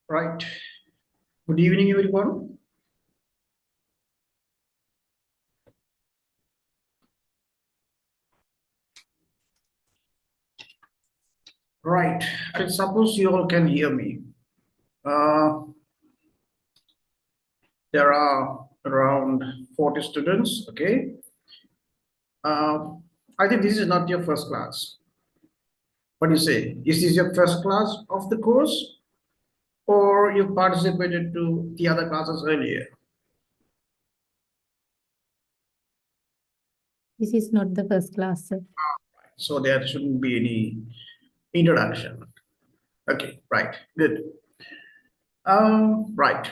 Right. Good evening, everyone. Right. I suppose you all can hear me. Uh, there are around 40 students. Okay. Uh, I think this is not your first class. What do you say? Is this your first class of the course, or you participated to the other classes earlier? This is not the first class, sir. So there shouldn't be any introduction. Okay. Right. Good. Right.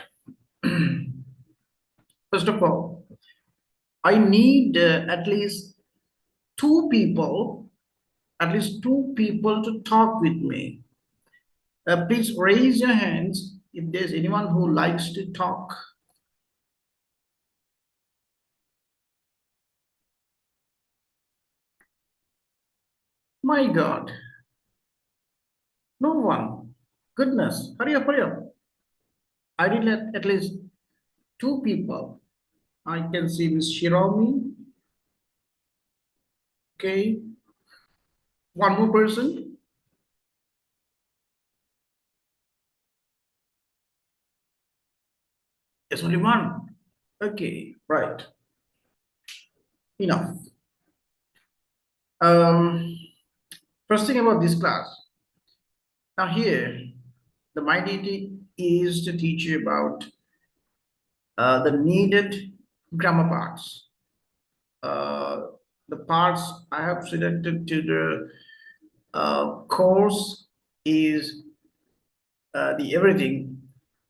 First of all, I need at least two people to talk with me. Please raise your hands if there's anyone who likes to talk. My God, no one. Goodness, hurry up, hurry up. I did at least two people. I can see Miss Shiromi. Okay, one more person. There's only one. Okay, right. Enough. Um, First thing about this class. Now here, my duty is to teach you about the needed grammar parts. Uh, the parts I have selected to the course is the everything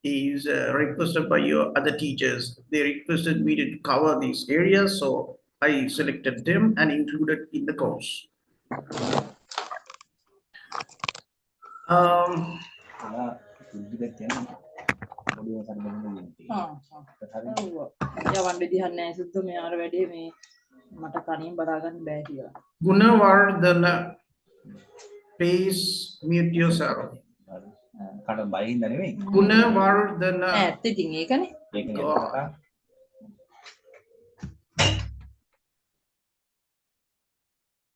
is requested by your other teachers. They requested me to cover these areas, so I selected them and included in the course. Um, Gunawardana, please mute yourself. Gunawardana. God.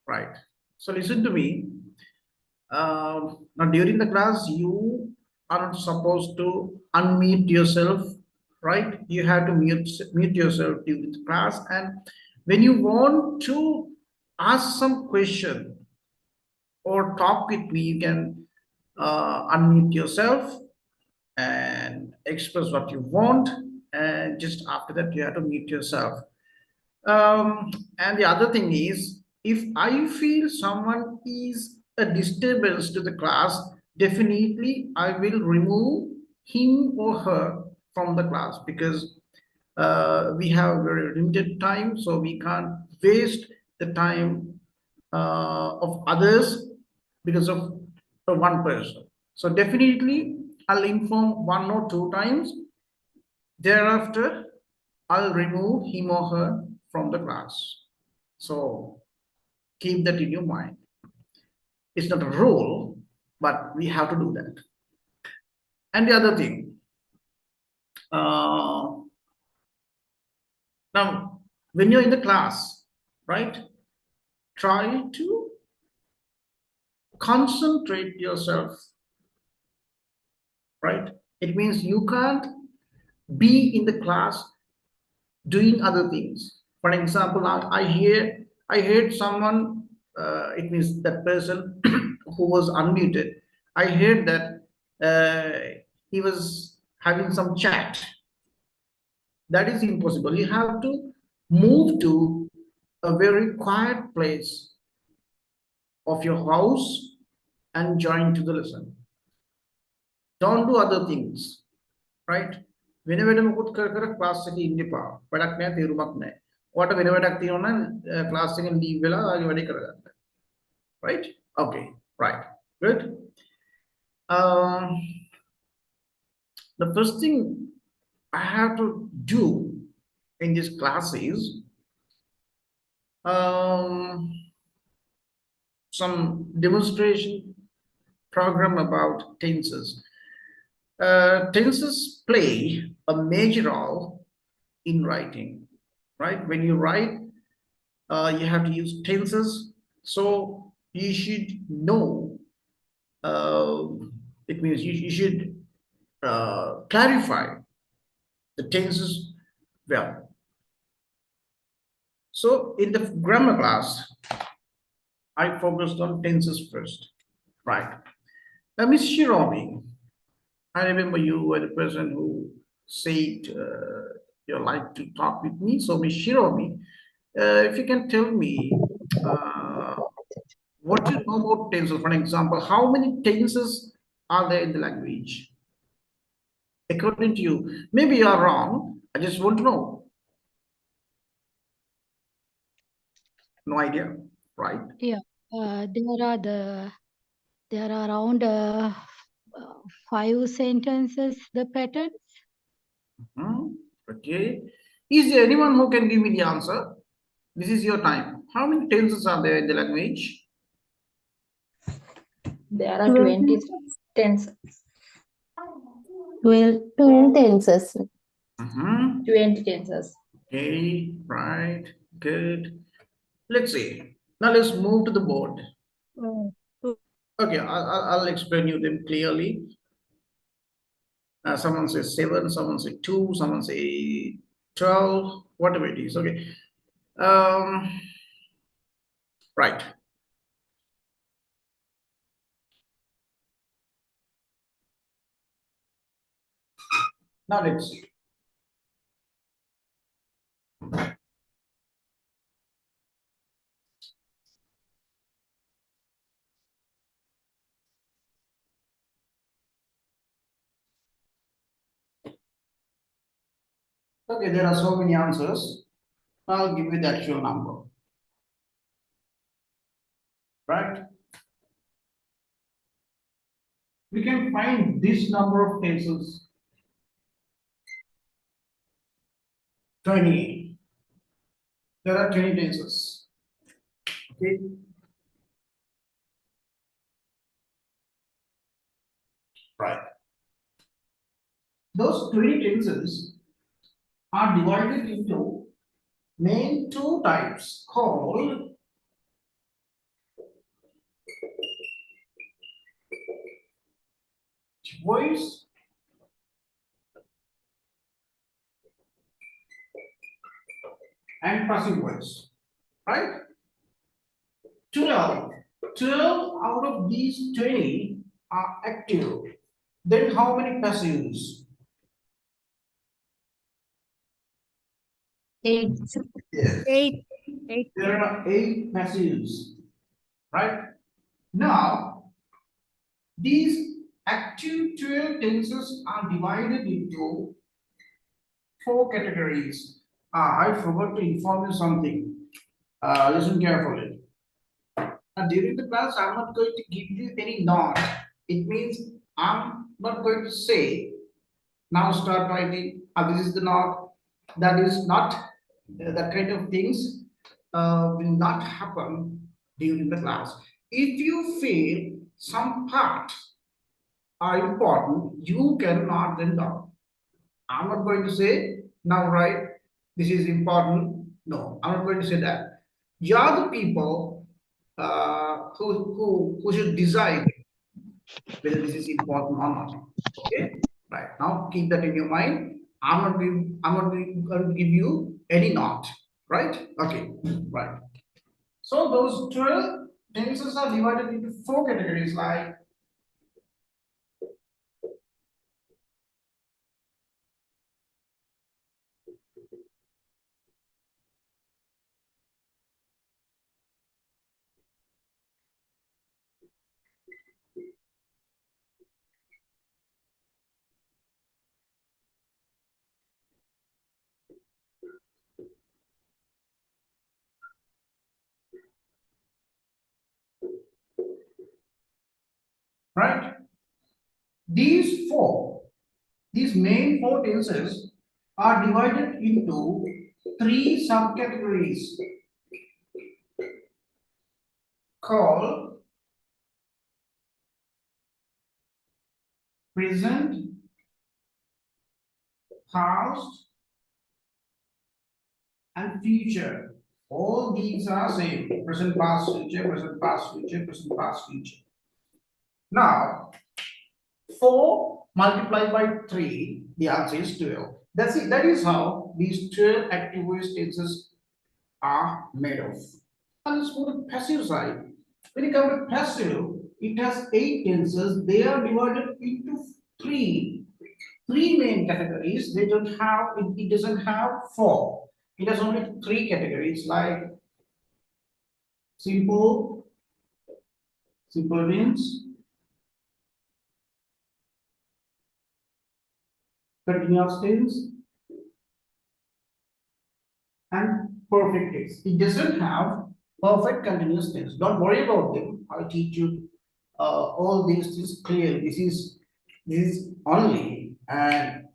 Right. So listen to me. Now during the class, you are not supposed to unmute yourself, right? You have to mute yourself during the class, and when you want to ask some question or talk with me, you can unmute yourself and express what you want, and just after that, you have to mute yourself. And the other thing is, if I feel someone is a disturbance to the class, definitely I will remove him or her from the class because we have very limited time, so we can't waste the time of others because of one person. So definitely I'll inform one or two times. Thereafter, I'll remove him or her from the class. So keep that in your mind. It's not a rule, but we have to do that. And the other thing, uh, now when you're in the class, right, try to concentrate yourself, right? It means you can't be in the class doing other things. For example, I heard someone. It means that person who was unmuted. I heard that he was having some chat. That is impossible. You have to move to a very quiet place of your house and join to the lesson. Don't do other things, right? වෙන වැඩ මොකුත් කර කර class එකේ ඉන්න එපා. වැඩක් නැහැ, තේරුමක් නැහැ. ඔයාලට වෙන වැඩක් තියෙනවා නම් ක්ලාස් එකෙන් ලීව් වෙලා ආයෙ වැඩේ කරගන්න. Right? Okay. Right. Good. Um, the first thing I have to do in this class is some demonstration program about tenses. Tenses play a major role in writing, right? When you write, you have to use tenses. So you should know. Uh, it means you should clarify the tenses well. So in the grammar class, I focused on tenses first, right? Now, Miss Shiromi, I remember you were the person who said you like to talk with me. So, Miss Shiromi, if you can tell me uh, what you know about tenses, for example, how many tenses are there in the language? According to you, maybe you are wrong. I just want to know. No idea, right? Yeah, there are around 5 sentences, the patterns. Hmm? Okay. Is there anyone who can give me the answer? This is your time. How many tenses are there in the language? There are 12, 20 tenses. 12 tenses. 20 tenses. Okay, right, good. Let's see. Now let's move to the board. Uh, to- Okay, I'll explain you them clearly. Someone says 7, someone says 2, someone says 12, whatever it is. Okay. Um, right. Now let's see. Okay, there are so many answers. I'll give you the actual number. Right? We can find this number of tenses. 20. There are 20 tenses. Okay. Right. Those 20 tenses are divided into main two types called voice and passive voice. Right? 12. 12 out of these 20 are active. Then how many passives? 8. Yes. 8, 8. There are 8 passives. Right? Now, these active 12 tenses are divided into 4 categories. I forgot to inform you something. Listen carefully. During the class, I'm not going to give you any note. It means I'm not going to say, now start writing, this is the note. That is not, that kind of things will not happen during the class. If you feel some parts are important, you can mark them down. I'm not going to say, now write, this is important. No, I'm not going to say that. You are the people who should decide whether this is important or not. Okay, right now keep that in your mind. I'm not going to give you any not. Right? Okay, right. So those 12 tenses are divided into 4 categories like right. These four, these main 4 tenses are divided into 3 subcategories called present, past, and future. All these are same. Present, past, future, present, past, future, present, past, future. Now, 4 multiplied by 3, the answer is 12. That's it. That is how these 12 active voice tenses are made of. And let's move to passive side. When you come to passive, it has 8 tenses. They are divided into 3 main categories. They don't have it doesn't have 4. It has only 3 categories like simple, simple means, continuous tense, and perfect tense. It doesn't have perfect continuous tense. Don't worry about them. I'll teach you all these things clearly. This is only an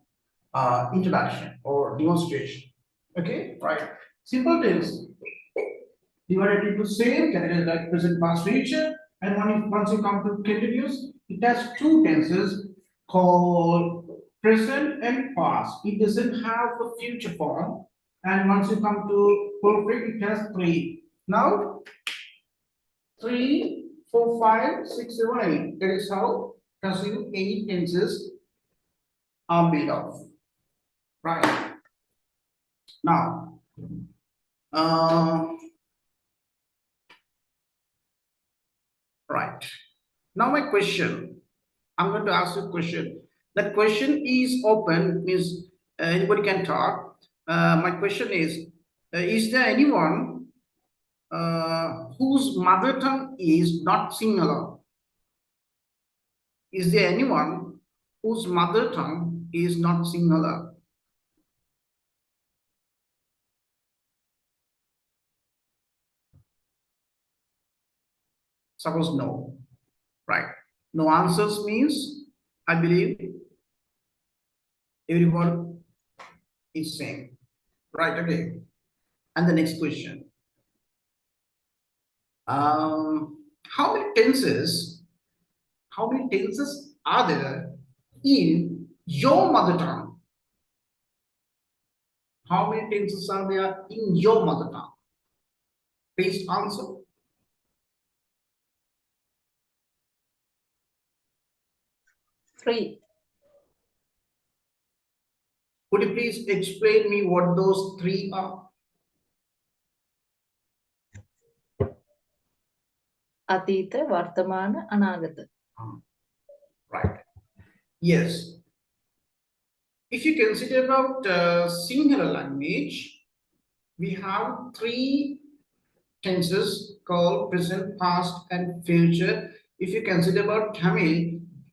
introduction or demonstration. Okay, right. Simple tense divided into same categories like present, past, future, and once you come to continuous, it has 2 tenses called present and past. It doesn't have a future form, and once you come to perfect, it has 3. Now 3, 4, 5, 6, 7, 8. That is how passive 8 tenses are made of. Right. Now, right. Now my question, I'm going to ask you a question. That question is open, means anybody can talk. My question is there anyone whose mother tongue is not singular? Is there anyone whose mother tongue is not singular? Suppose no, right? No answers means I believe everyone is same, right? Okay. And the next question. How many tenses? How many tenses are there in your mother tongue? How many tenses are there in your mother tongue? Please answer. Three. Could you please explain me what those 3 are? අතීත, වර්තමාන, අනාගත. Right. Yes. If you consider about singular language, we have 3 tenses called present, past, and future. If you consider about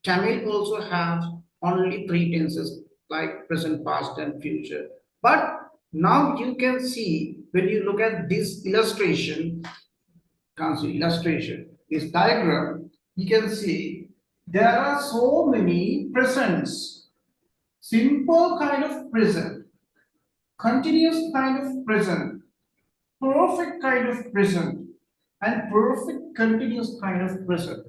Tamil also have only 3 tenses like present, past, and future. But now you can see when you look at this illustration, this diagram, you can see there are so many presents. Simple kind of present, continuous kind of present, perfect kind of present, and perfect continuous kind of present.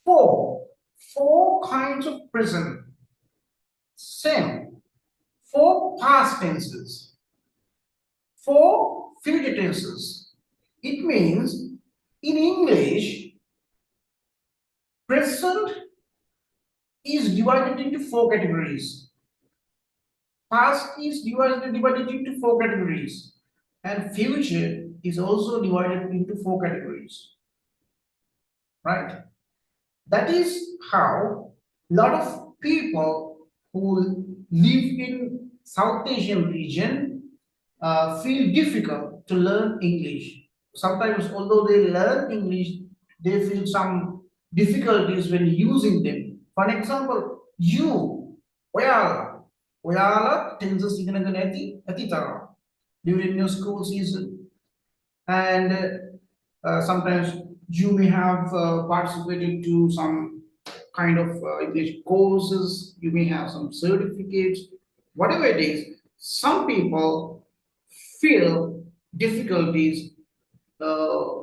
Four kinds of present. Same. 4 past tenses. 4 future tenses. It means in English, present is divided into 4 categories. Past is divided into 4 categories. And future is also divided into 4 categories. Right? That is how a lot of people who live in South Asian region feel difficult to learn English. Sometimes, although they learn English, they feel some difficulties when using them. For example, you, ඔයාලා tenses ඉගෙනගෙන ඇති තරම් during your school season, and sometimes you may have participated to some kind of English courses, you may have some certificates, whatever it is. Some people feel difficulties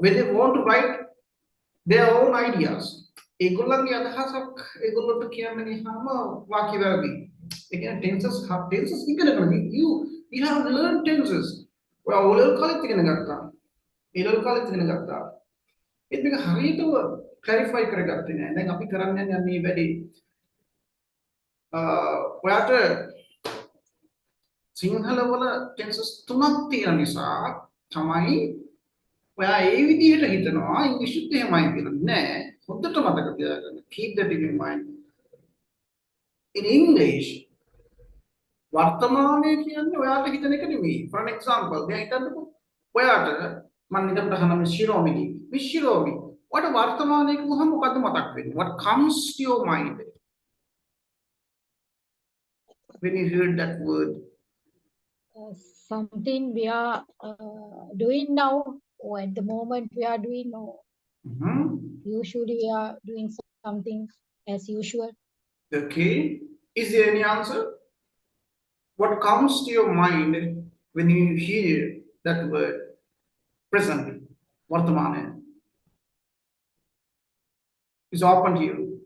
when they want to write their own ideas. ඒගොල්ලන්ගේ අදහසක් ඒගොල්ලොන්ට කියන්න ගියාම වාක්‍ය වැරදි. Again, tenses you have learned tenses. Well, ඔලල් කාලෙත් ඉගෙන ගත්තා. ඒලල් කාලෙත් ඉගෙන ගත්තා. ඒත් මේක හරියටම ක්ලැරිෆයි කරගත්තේ නෑ. දැන් අපි කරන්න යන්නේ මේ වැඩේ. ඔයාට සිංහල වල tenses තුනක් තියෙන නිසා තමයි ඔයා ඒ විදිහට හිතනවා ඉංග්‍රීසිත් එහෙමයි කියලා. නෑ. හොඳට මතක තියාගන්න. Keep that in mind. In English, වර්තමානයේ කියන්නේ ඔයාට හිතන එක නෙමෙයි. For an example, දැන් හිතන්නකෝ ඔයාට මම නිකන් අහන මිස් ශිරෝමි මිස් ශිරෝමි ඔයාට වර්තමානයේ කිව්වහම මොකද්ද මතක් වෙන්නේ? What comes to your mind when you hear that word? Something we are doing now, or at the moment we are doing, or usually we are doing something as usual. Okay. Is there any answer? What comes to your mind when you hear that word? Present. Vartamane. It's open to you.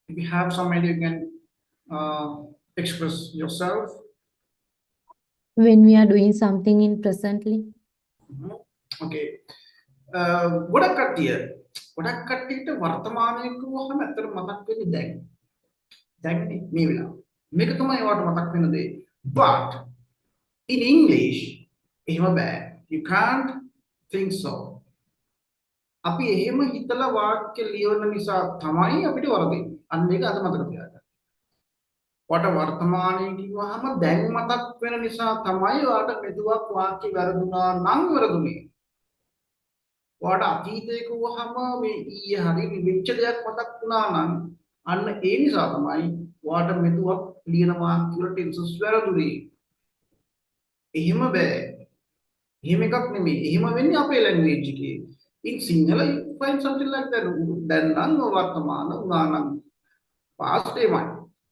If you have some idea, you can express yourself. When we are doing something in presently. Okay. ගොඩක් කට්ටියට වර්තමානයේ කිව්වහම ඇත්තට මතක් වෙන්නේ දැන් මේ වෙලාව. මේක තමයි ඔයාලට මතක් වෙන දේ. But in English එහෙම බෑ. You can't think so. අපි එහෙම හිතලා වාක්‍ය ලියවන නිසා තමයි අපිට වරදින්නේ. අන්න ඒක අද මතක තියාගන්න. ඔයාට වර්තමානයේ කිව්වහම දැන් මතක් වෙන නිසා තමයි ඔයාට මෙදුවක් වාක්‍ය වැරදුනා නම් වැරදුනේ. ඔයාට අතීතයේ කිව්වහම මේ ඊයේ හරි වෙච්ච දෙයක් මතක් වුණා නම් අන්න ඒ නිසා තමයි ඔයාට මෙදුවක් ලියන වාක්‍ය වල ටෙන්සස් වැරදුනේ. එහෙම බෑ. එහෙම එකක් නෙමෙයි. එහෙම වෙන්නේ අපේ ලැන්ග්වේජ් එකේ. In Sinhala you find something like that. දැන් නම් වර්තමාන වුණා නම් past එමය.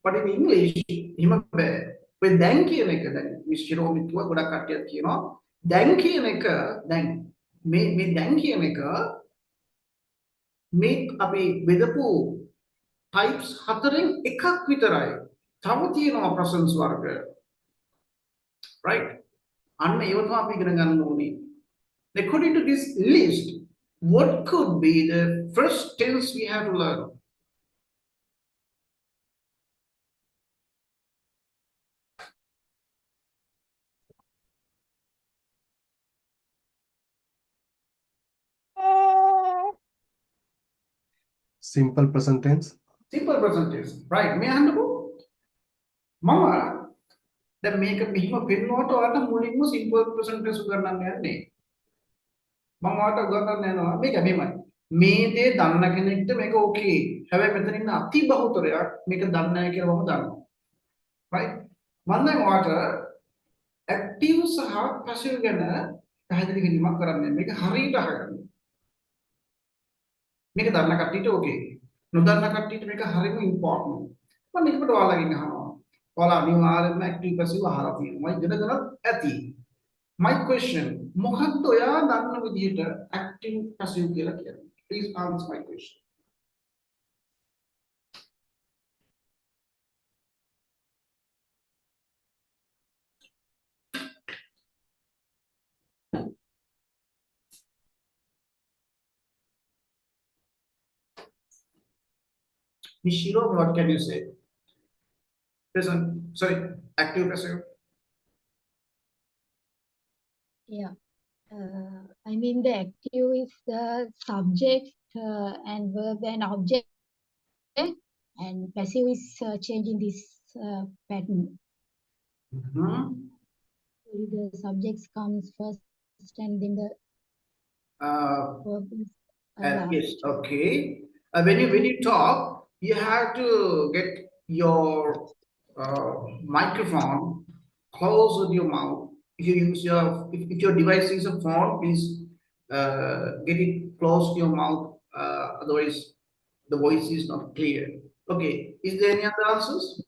But in English එහෙම බෑ. ඔය දැන් කියන එක දැන් මිස්චරෝමි කිව්වා ගොඩක් කට්ටියක් කියනවා. දැන් කියන එක දැන් මේ දැන් කියන එක මේ අපි බෙදපු types හතරෙන් එකක් විතරයි. තව තියෙනවා presence වර්ග. Right? අන්න ඒව තමයි අපි ඉගෙන ගන්න ඕනේ. According to this list, what could be the first tense we have to learn? Simple present tense. Simple present tense. Right? මේ අහන්නකෝ. මම දැන් මේක මෙහිම පෙන්නකොට ඔයාලට මුලින්ම simple present tense උගන්වන්න යන්නේ. මම ඔයාලට උගන්වන්න යනවා මේක මෙහෙමයි. මේ දේ දන්න කෙනෙක්ට මේක ඕකේ. හැබැයි මෙතන ඉන්න අති බහුතරයක් මේක දන්නේ නැහැ කියලා මම දන්නවා. Right? මම දැන් ඔයාලට active සහ passive ගැන පැහැදිලි කිරීමක් කරන්න. මේක හරියට අහගන්න. මේක දන්න කට්ටියට ඕකේ. නොදන්න කට්ටියට මේක හරියම ඉම්පෝටන්ට්. මම මේකට ඔයාලගෙන් අහනවා. ඔයාලා අනිවාර්යයෙන්ම active passive අහලා තියෙනවා. ඉගෙනගෙනත් ඇති. My question, මොකක්ද ඔයා දන්න විදිහට active passive කියලා කියන්නේ? Please answer my question. Miss Shiro, what can you say? Present, sorry, active passive. Yeah. I mean the active is the subject and verb and object, and passive is changing this pattern. The subjects comes first and then the verb is Yes, okay. When you talk, you have to get your microphone close with your mouth. If you use if your device is a phone, please get it close to your mouth. Otherwise, the voice is not clear. Okay. Is there any other answers?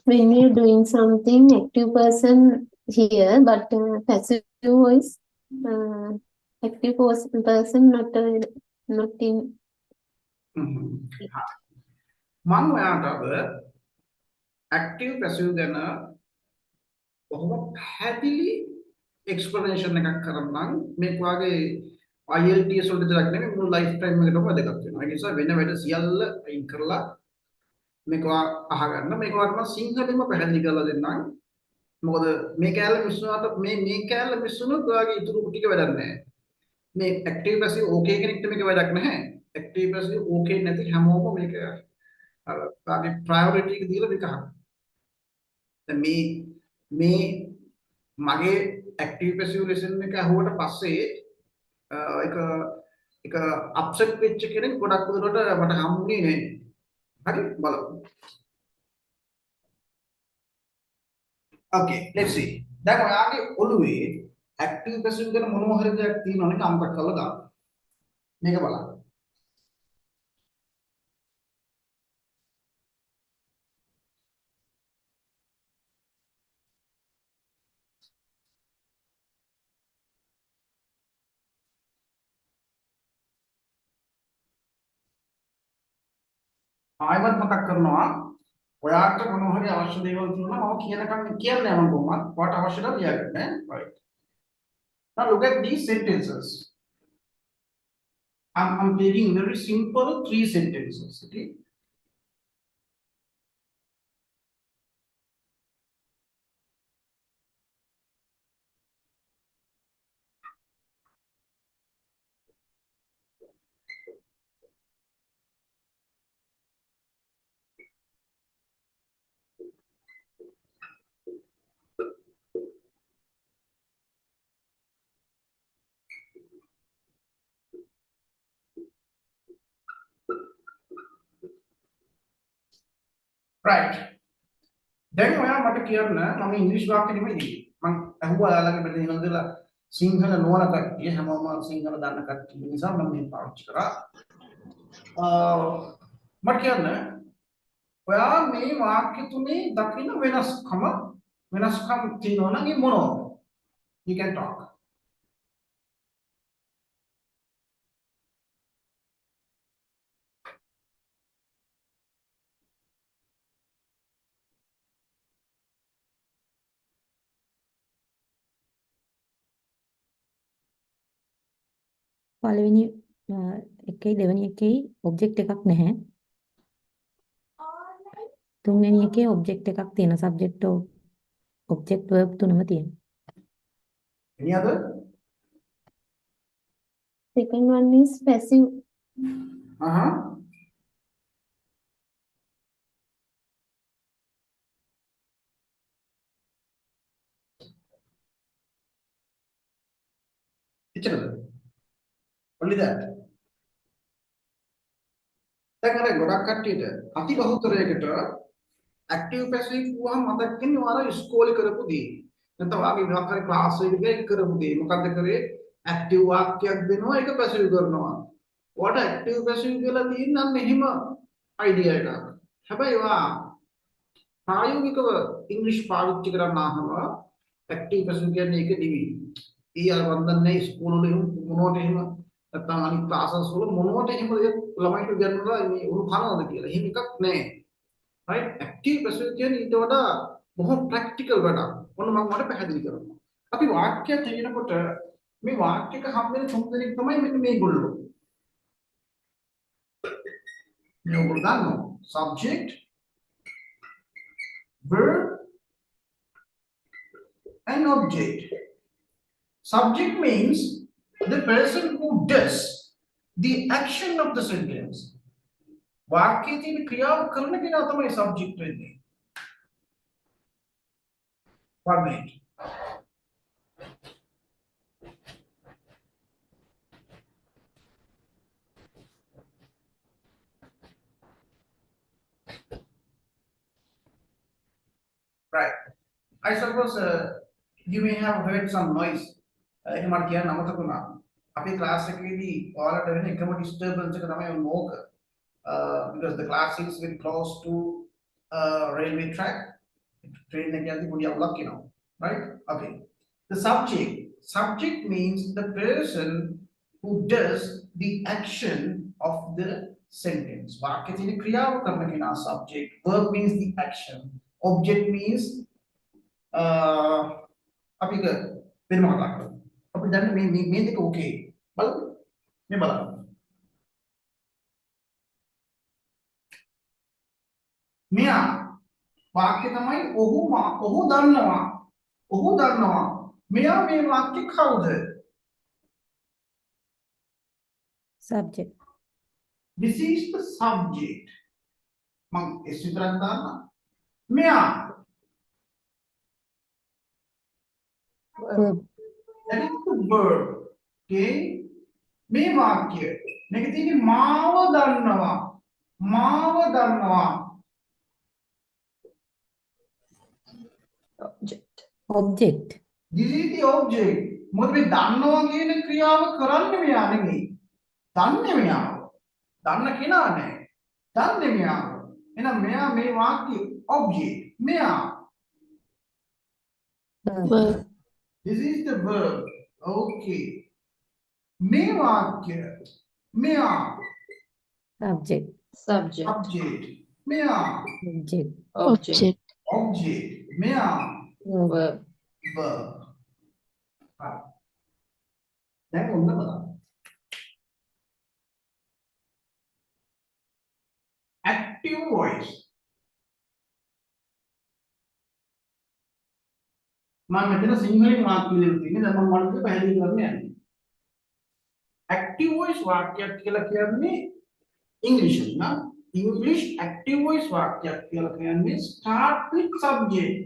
When you're doing something, active person here, but passive voice, active person not in. මම ඔයාට අද active passive ගැන බොහොම පැහැදිලි explanation එකක් කරන්නම්. මේක වාගේ IELTS වලට විතරක් නෙමෙයි මුළු life time එකටම වැදගත් වෙනවා. ඒ නිසා වෙන වැඩ සියල්ල අයින් කරලා මේක අහගන්න. මේක වාට සිංහලෙන්ම පැහැදිලි කරලා දෙන්නම්. මොකද මේ කැලල මිස්සුනාට මේ කැලල මිස්සුනොත් ඔයාගේ ඉතුරු ටික වැඩක් නැහැ. මේ active passive okay කෙනෙක්ට මේක වැඩක් නැහැ. active passive okay නැති හැමෝම මේක අර තාගේ priority එක දීලා මේක අහන්න. දැන් මේ මගේ active passive lesson එක අහුවට පස්සේ එක අප්සෙට් වෙච්ච කෙනෙක් ගොඩක් දුරට මට හම්බුනේ නැහැ. හරි බලමු. Okay, let's see. දැන් ඔයාගේ ඔළුවේ active passive ගැන මොනවා හරි දෙයක් තියෙනවනේ අමතක කරලා දාන්න. මේක බලන්න. ආයවත් මතක් කරනවා ඔයාට මොනවා හරි අවශ්‍ය දේවල් තියෙනවා මම කියනකම් කියන්නේ මම කොහොමද ඔයාට අවශ්‍ය දා ලියාගන්න right now look at these sentences I'm taking very simple 3 sentences okay right දැන් ඔයා මට කියන්න මම ඉංග්‍රීසි වාක්‍ය නෙමෙයි මම අහුවා ඔයාලගේ මෙතන ඉඳලා සිංහල නොවන කට්ටිය හැමෝම සිංහල දන්න කට්ටිය නිසා මම මේ පාවිච්චි කරා මට කියන්න ඔයා මේ වාක්‍ය තුනේ දකින්න වෙනස්කම් තියෙනවා නම් ඒ මොනවද you can talk පළවෙනි එකේ දෙවෙනි එකේ ඔබ්ජෙක්ට් එකක් නැහැ. තුන්වෙනි එකේ ඔබ්ජෙක්ට් එකක් තියෙන සබ්ජෙක්ට් ඔබ්ජෙක්ට් verb තුනම තියෙනවා. any other Second one is passive. එච්චරද only that දැන් අර ගොඩක් කට්ටියට අති බහුතරයකට active passive කියවම මතක් වෙන්නේ ඔයාලා ඉස්කෝලේ කරපු දේ නැත්නම් ඔයාගේ මොකක් හරි ක්ලාස් එකක කරපු දේ මොකද්ද කරේ active වාක්‍යයක් දෙනවා ඒක passive කරනවා ඔයාට active passive කියලා තියෙනවා මෙහිම idea එකක් හැබැයි ඔයා ප්‍රායෝගිකව ඉංග්‍රීසි පාවිච්චි කරනාම active passive කියන්නේ ඒක නෙවෙයි ඊය වන්දන්නේ ඉස්කෝලේ මොනවට එහෙම නැත්නම් අනිත් ක්ලාසස් වල මොනවට එහෙම ළමයිට ගන්නවා මේ උණු කනවද කියලා. එහෙම එකක් නැහැ. right active passive කියන්නේ ඊට වඩා බොහොම ප්‍රැක්ටිකල් වැඩක්. ඔන්න මම මට පැහැදිලි කරනවා. අපි වාක්‍ය කියනකොට මේ වාක්‍යක හම්බෙන තුන් දෙනෙක් තමයි මෙන්න මේගොල්ලෝ. මේගොල්ලෝ ගන්නවා. subject verb and object. Subject means the person who does the action of the sentence. वाक्य की क्रियाव करने के लिए तुम्हें subject වෙන්නේ. One minute. Right. I suppose you may have heard some noise. ඒක මට කියන්න අමතක වුණා. අපේ ක්ලාස් එකේදී ඔයාලට වෙන එකම disturbance එක තමයි ඕක. Because the class is very close to railway track. Train එක යද්දී පොඩි අවුලක් එනවා. Right? Okay. The subject means the person who does the action of the sentence. वाक्य තියෙන ක්‍රියාව කරන කෙනා subject. Verb means the action. Object means අපි වෙනම කතා කරමු. අපි දැන් මේ දෙක ඕකේ. බලන්න. මේ බලන්න. මෙයා වාක්‍ය තමයි ඔහු දන්නවා. ඔහු දන්නවා. මෙයා මේ වාක්‍ය කවුද? subject, This is the subject. මම S විතරක් දාන්න. මෙයා verb, that is the verb. Okay? මේ වාක්‍ය මේක තියෙන්නේ මාව දන්නවා. මාව දන්නවා. object. object, This is the object. මොකද මේ දන්නවා කියන ක්‍රියාව කරන්නේ මෙයා නෙමෙයි. දන්නේ මෙයා. දන්න කෙනා නෑ. දන්නේ මෙයා. එහෙනම් මෙයා මේ වාක්‍ය object. මෙයා. verb, This is the verb. Okay. මේ වාක්‍ය මෙයා subject, Subject. subject. මෙයා object, Object. object. මෙයා verb, Verb. verb. right. දැන් ඔන්න බලන්න. Active voice. මම මෙතන සිංහලෙන් වාක්‍ය ලියලා තියෙන්නේ. දැන් මම වලට පැහැදිලි කරන්න යන්නේ. Active voice වාක්‍යයක් කියලා කියන්නේ ඉංග්‍රීසියෙන් නම් English active voice වාක්‍යයක් කියලා කියන්නේ start with subject.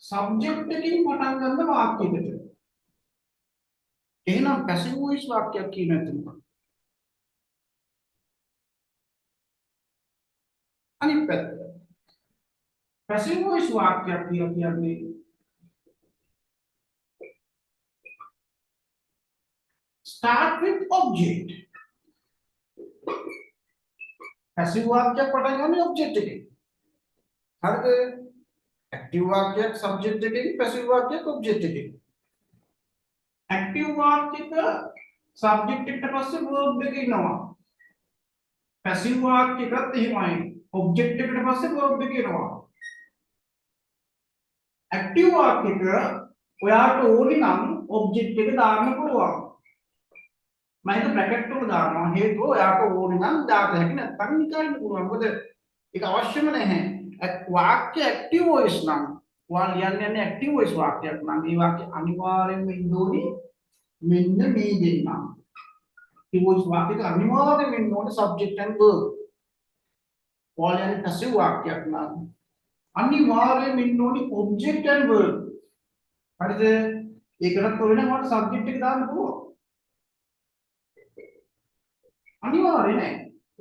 Subject එකකින් පටන් ගන්න වාක්‍යයකට. එහෙනම් passive voice වාක්‍යයක් කියන එක මොකක්ද? අනිත් පැත්ත. passive voice වාක්‍යයක් කියලා කියන්නේ start with object. passive වාක්‍යයක් පටන් ගන්න object එකෙන්. හරිද? active වාක්‍යයක් subject එකකින් passive වාක්‍යයක් object එකකින්. active වාක්‍යයක subject එකට පස්සේ verb එක එනවා. passive වාක්‍යයකත් එහෙමයි. object එකට පස්සේ verb එක එනවා. active වාක්‍යයක ඔයාට ඕනේ නම් object එක දාන්න පුළුවන්. මම ඒක බ්‍රැකට් වල දානවා. හේතුව ඔයාට ඕනේ නම් දාත හැකි නැත්නම් නිකන් පුළුවන්. මොකද ඒක අවශ්‍යම නැහැ. වාක්‍ය active voice නම් ඔයාලා යන්නේ active voice වාක්‍යයක් නම් මේ වාක්‍ය අනිවාර්යෙන්ම ඉන්න ඕනේ මෙන්න මේ දෙන්න. active voice වාක්‍යයක අනිවාර්යෙන්ම ඉන්න ඕනේ subject and verb. ඔයාලා යන්නේ passive වාක්‍යයක් නම් අනිවාර්යෙන්ම ඉන්න ඕනේ object and verb. හරිද? ඒකටත් ඔය වෙනම වට subject එක දාන්න පුළුවන්. අනිවාර්ය නෑ.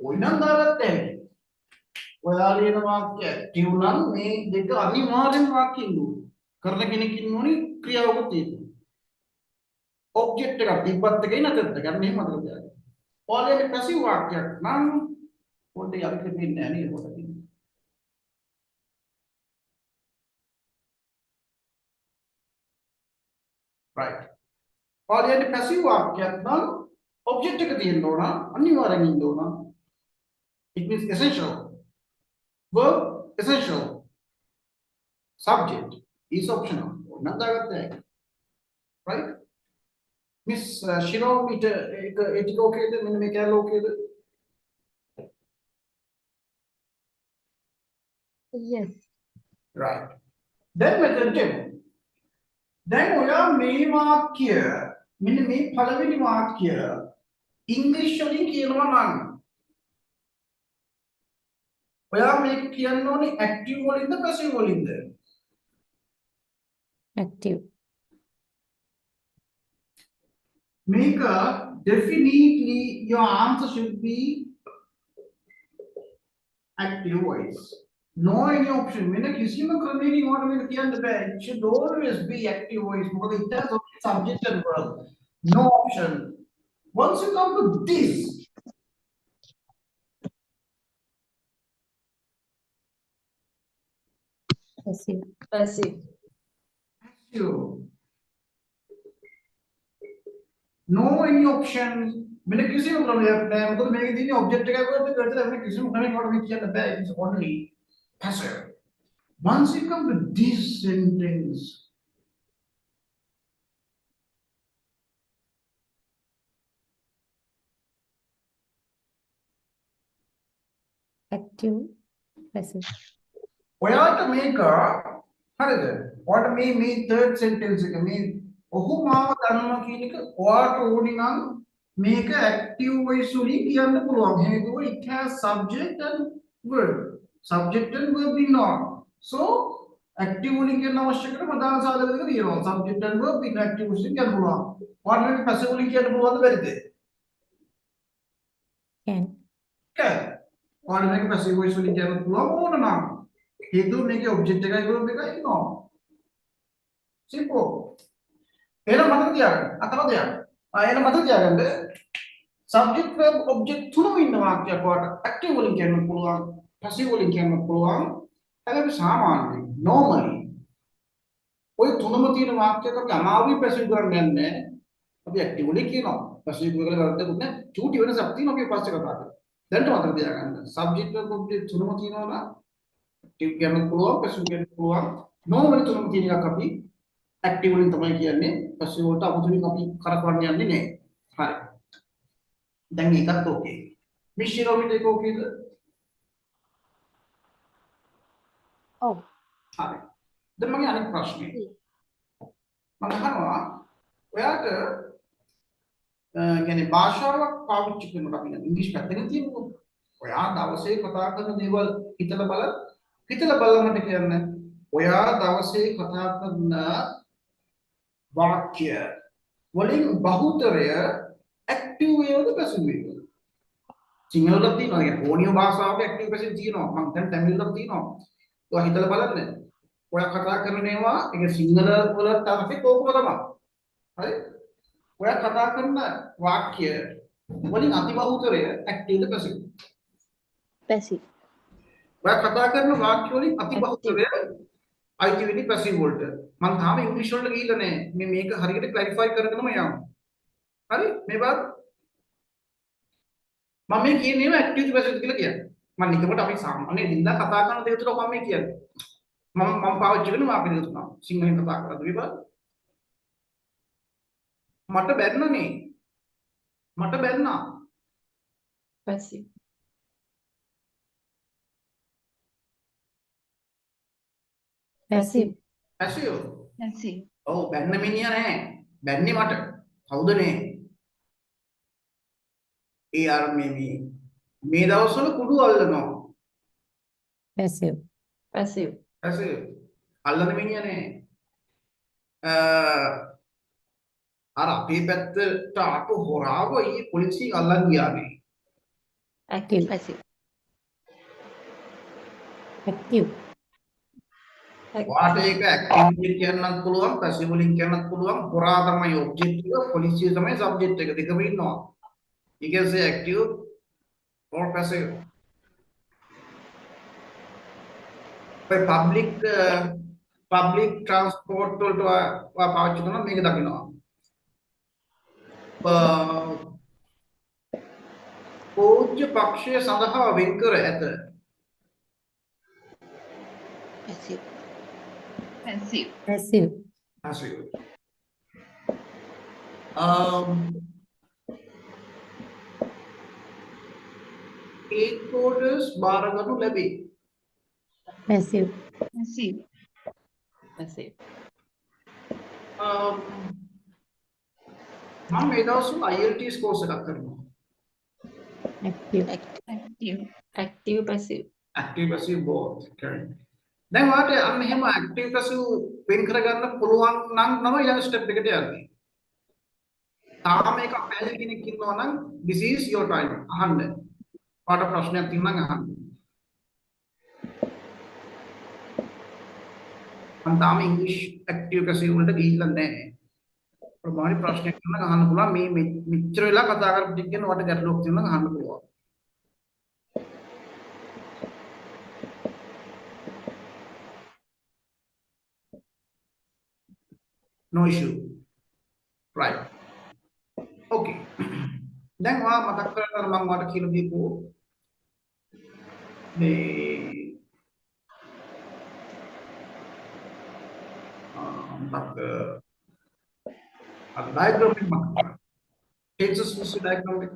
ඔය නම් දාගත්ත හැකි. ඔයාලා ලියන වාක්‍ය active නම් මේ දෙක අනිවාර්යෙන්ම වාක්‍යෙ ඉන්න ඕනේ. කරන කෙනෙක් ඉන්න ඕනේ ක්‍රියාවක තියෙන්න. object එකක් තිබ්බත් එකයි නැත්නම් ගන්න මෙහෙම මතක තියාගන්න. ඔයාලා passive වාක්‍යයක් නම් පොඩ්ඩක් යටිට දෙන්නේ නැහැ නේද පොඩ්ඩක්. right. ඔයාලා passive වාක්‍යයක් නම් object එක තියෙන්න ඕන අනිවාර්යෙන් ඉන්න ඕන. It means essential. Verb essential. Subject is optional. Not that. Right? Miss Shiro, it okay? Then make it okay. Yes. Right. Then method demo. Then ඔයා මේ වාක්‍ය මෙන්න මේ පළවෙනි වාක්‍ය ඉංග්‍රීසි වලින් කියනවා නම් ඔයා මේක කියන්න ඕනේ active වලින්ද passive වලින්ද? active, Make definitely your answer should be active voice. No any option. When a කිසිම ක්‍රමයකින් ඔයාලට මේක කියන්න බෑ. It should always be active voice. මොකද it has only subject and verb. No option. Once you come to this, passive, Passive. you no any option, මෙන්න කිසිම ප්‍රශ්නයක් නැහැ. මොකද මේකේ තියෙන ඔබ්ජෙක්ට් එකක් වලට විතර වෙන කිසිම කෙනෙක්ට මේ කියන්න බෑ. It's only passive. Once you come to this sentence, active, passive. ඔයාට මේක හරිද? ඔයාට මේ third sentence එක මේ ඔහු මාව දන්නවා කියන එක ඔයාට ඕනි නම් මේක active voice වලින් කියන්න පුළුවන්. හේතුව it has subject and verb. Subject and verb ඉන්නවා. So active වලින් කියන්න අවශ්‍ය කරන ප්‍රධාන සාධක දෙක තියෙනවා. Subject and verb in active වලින් කියන්න පුළුවන්. ඔයාට මේක passive වලින් කියන්න පුළුවන්ද බැරිද? Can. Okay. ඔයාට මේක passive voice වලින් කියන්න පුළුවන් ඕන නම්. හේතුව මේකේ object එකයි verb එකයි ඉන්නවා. Simple. එහෙනම් මතක තියාගන්න. අතන තියාගන්න. එහෙනම් මතක තියාගන්න. Subject verb object තුනම ඉන්න වාක්‍යයක් ඔයාලට active වලින් කියන්න පුළුවන්, passive වලින් කියන්න පුළුවන්. හැබැයි සාමාන්‍යයෙන් normally ඔය තුනම තියෙන වාක්‍යයක් අපි අමාරුයි passive කරන්න යන්නේ. අපි active වලින් කියනවා. passive වල වැරද්දකුත් නැහැ. චූටි වෙනසක් තියෙනවා අපි පස්සේ කතා කරමු. දැන් මතක තියාගන්න. Subject verb object තුනම තියෙනවා නම් active කියන්න පුළුවන්, passive කියන්න පුළුවන්. normally තුනම තියෙන එකක් අපි active වලින් තමයි කියන්නේ. passive වලට අමුතුවෙන් අපි කරකවන්න යන්නේ නැහැ. හරි. දැන් ඒකත් ඕකේ. මිශ්‍රවිත එක ඕකේද? ඔව්. හරි. දැන් මගේ අනිත් ප්‍රශ්නේ. මම අහනවා ඔයාට කියන්නේ භාෂාවක් පාවිච්චි කරනකොට අපි ඉංග්‍රීසි පැත්තෙන් තියෙනවා. ඔයා දවසේ කතා කරන දේවල් හිතලා බලන්නට කියන්නේ. ඔයා දවසේ කතා කරන වාක්‍ය වලින් බහුතරය active වේවද passive වේවද? සිංහලට තියෙනවා කියන්නේ ඕනියෝ භාෂාවක active passive තියෙනවා. මම දැන් තමිල්ලට තියෙනවා. ඔයා හිතලා බලන්න. ඔයා කතා කරන ඒවා ඒක සිංහල වලට අපි කොහොමද තමයි. හරි? ඔයා කතා කරන වාක්‍ය වලින් අතිබහුතරය active ද passive? passive. ඔයා කතා කරන වාක්‍ය වලින් අතිබහුතරය අයිති වෙන්නේ passive වලට. මම තාම ඉංග්‍රීසි වලට ගිහිල්ලා නැහැ. මේක හරියට ක්ලැරිෆයි කරගෙනම යනවා. හරි? මේ බාර මම මේ කියන්නේ ඇක්ටිව් passive කියලා කියන්නේ. මම නිකමට අපි සාමාන්‍ය දිනදා කතා කරන දේ තුන මම මේ කියන්නේ. මම පාවිච්චි කරන වාක්‍ය දෙක තුනක්. සිංහලෙන් කතා කරද්දී විබල් මට බැන්නනේ. මට බැන්නා. passive Passive. passive. passive. ඔව් බැන්න මිනිහා නෑ. බැන්නේ මට. කවුදනේ? ඒ අර මේ දවස්වල කුඩු අල්ලනවා. Passive. passive passive. අල්ලන මිනිහා නෑ. අර අපේ පැත්තට ආපු හොරාව ඊ පොලිසිය අල්ලන් ගියානේ. active passive. Active. වාට ඒක ඇක්ටිව් වලින් කියන්නත් පුළුවන් පැසිව් වලින් කියන්නත් පුළුවන් හොරා තමයි ඔබ්ජෙක්ට් එක පොලිසිය තමයි සබ්ජෙක්ට් එක දෙකම ඉන්නවා. You can say active or passive. public transport වලට ඔයා පාවිච්චි කරනවා මේක දකින්නවා. පූජ්‍ය පක්ෂය සඳහා වෙන් කර ඇත. passive. passive. Passive. passive. eight orders බාරගනු ලැබේ. Passive. passive. passive මම මේ දවස්වල IELTS course එකක් කරනවා. Active. active. active passive active passive both correct. දැන් වාට අන්න එහෙම active passive වෙන් කරගන්න පුළුවන් නම් තමයි ඊළඟ ස්ටෙප් එකට යන්නේ. තාම මේක පැහැදිලි කෙනෙක් ඉන්නවා නම් this is your time අහන්න. වාට ප්‍රශ්නයක් තියෙනවා නම් අහන්න. මම තාම ඉංග්‍රීසි active passive වලට ගිහිල්ලා නැහැ. ප්‍රමාණි ප්‍රශ්නයක් තියෙනවා නම් අහන්න පුළුවන්. මේ මෙච්චර වෙලා කතා කරපු ටික ගැන වාට ගැටලුවක් තියෙනවා නම් අහන්න පුළුවන්. No issue. Right. Okay. දැන් ඔයා මතක් කරගන්න මම ඔයාලට කියලා දීපු මේ මොකක්ද ඩයග්‍රෑම් එක මතක් කරගන්න. ටෙන්සස් විශ්ව ඩයග්‍රෑම් එක.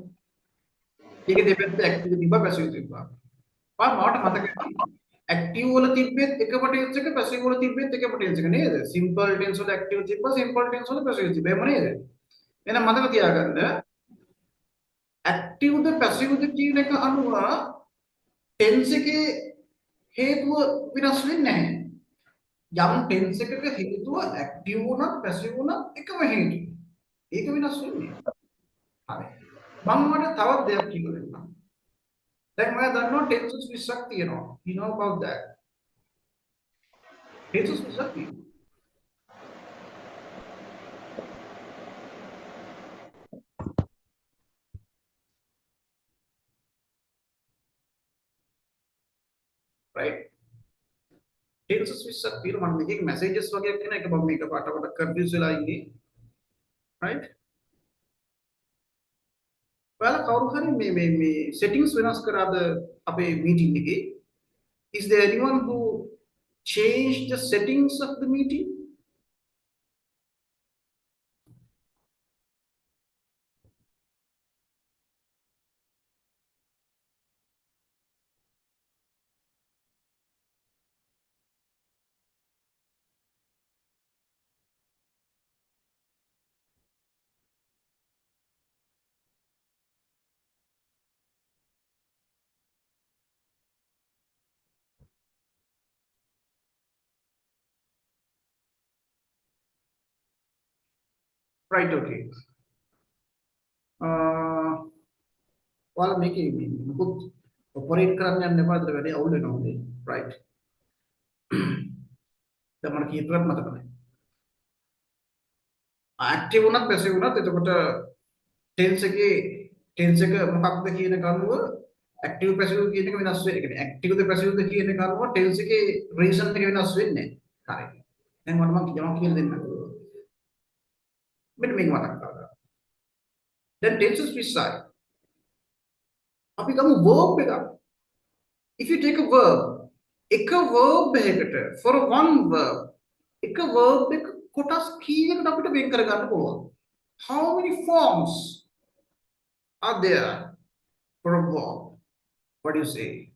ඒකේ දෙපැත්තේ ඇක්ටිව් තිබ්බා පැසිව් තිබ්බා. මට මතකයි ඇක්ටිව් වල තිබ්බෙත් එකම ටෙන්ස් එක පැසිව් වල තිබ්බෙත් එකම ටෙන්ස් එක නේද? සිම්පල් ටෙන්ස් වල ඇක්ටිව් තිබ්බා සිම්පල් ටෙන්ස් වල පැසිව් තිබ්බා එහෙම නේද? එහෙනම් මතක තියාගන්න ඇක්ටිව්ද පැසිව්ද කියන එක අනුව ටෙන්ස් එකේ හේතුව වෙනස් වෙන්නේ නැහැ. යම් ටෙන්ස් එකක හේතුව ඇක්ටිව් වුණත් පැසිව් වුණත් එකම හේතුව. ඒක වෙනස් වෙන්නේ නැහැ. හරි. මම මට තවත් දෙයක් කියලා දෙන්නම්. දැන් ඔයා දන්නවා ටෙන්සස් 20ක් තියෙනවා. You know about that. Tenses 20ක් තියෙනවා. right? ටෙන්සස් 20ක් තියෙනවා. මම මේකේ මැසේජස් වගේ තියෙන එක මම මේක පාට කන්ෆියුස් වෙලා ඉන්නේ. right? ඔයාලා කවුරු හරි මේ settings වෙනස් කරාද අපේ meeting එකේ? Is there anyone who changed the settings of the meeting? Right, okay. ඔයාලා මේකේ මොකොත් ඔපරේට් කරන්න යන්න එපා. ඒතර වැඩි අවුල් වෙනවා හොඳේ. right? දැන් මම කීපයක් මතක නැහැ. ඇක්ටිව් වුණත් පැසිව් වුණත් එතකොට ටෙන්ස් එක මොකක්ද කියන එක අනුව ඇක්ටිව් පැසිව් කියන එක වෙනස් වෙන්නේ. ඒ කියන්නේ ඇක්ටිව්ද පැසිව්ද කියන එක අනුව ටෙන්ස් එකේ රීසන් එක වෙනස් වෙන්නේ නැහැ. හරි. දැන් මම කියලා දෙන්නම්. මෙන්න මේක මතක් කරගන්න. දැන් ටෙන්සස් 20යි. අපි ගමු verb එකක්. If you take a verb, එක verb එකකට for one verb එක verb එක කොටස් කීයකට අපිට වෙන් කර ගන්න පුළුවන්? How many forms are there for a verb? What do you say?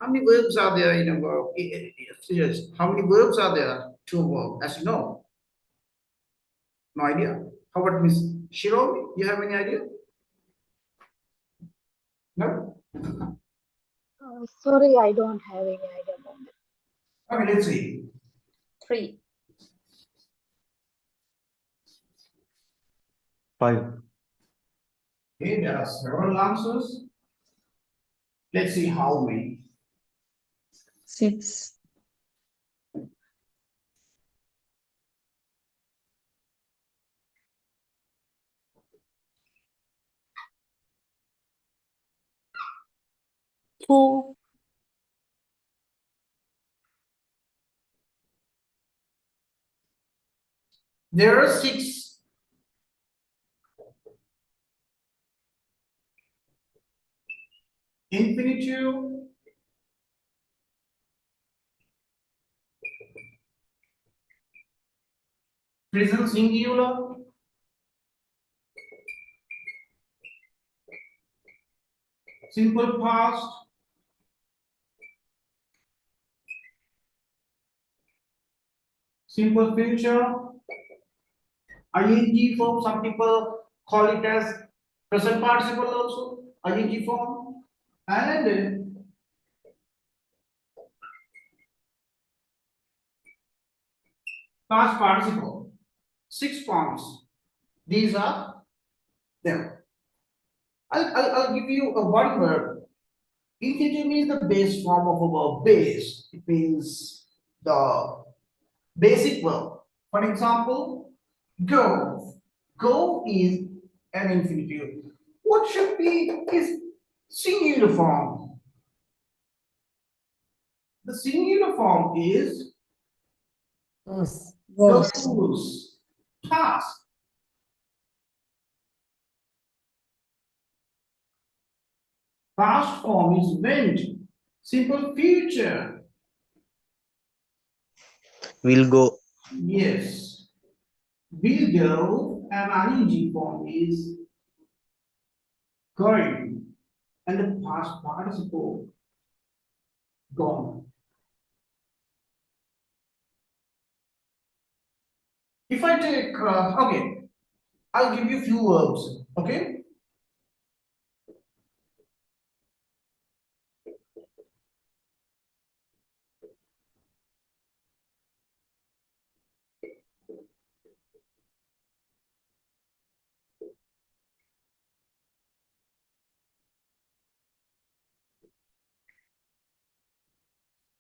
How many verbs are there in a verb? Yes. How many verbs are there to a verb? As you know, no idea. How about Miss Shiromi? You have any idea? No. Sorry, I don't have any idea about that. Okay, let's see. 3. 5. Okay, there are several answers. Let's see how many. 6. 2. There are 6. Infinitive, present singular, simple past, simple future, ing form. Some people call it as present participle also, ing form, and past participle. 6 forms. These are them. I'll give you a one word. Infinitive means the base form of a verb. Base. It means the basic verb. For example, go. Go is an infinitive. What should be is singular form. The singular form is Goes. Goes. Past. Past form is went. Simple future. Will go. Yes. Will go, and ing form is going. And the past participle gone. If I take, okay, I'll give you few verbs, okay?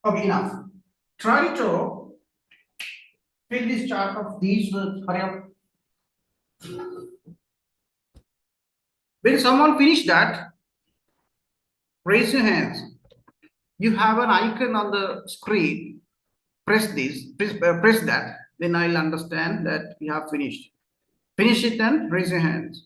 Okay, enough. Try to fill this chart of these verbs. Hurry up. When someone finish that, raise your hands. You have an icon on the screen. Press this, press that, then I'll understand that you have finished. Finish it and raise your hands.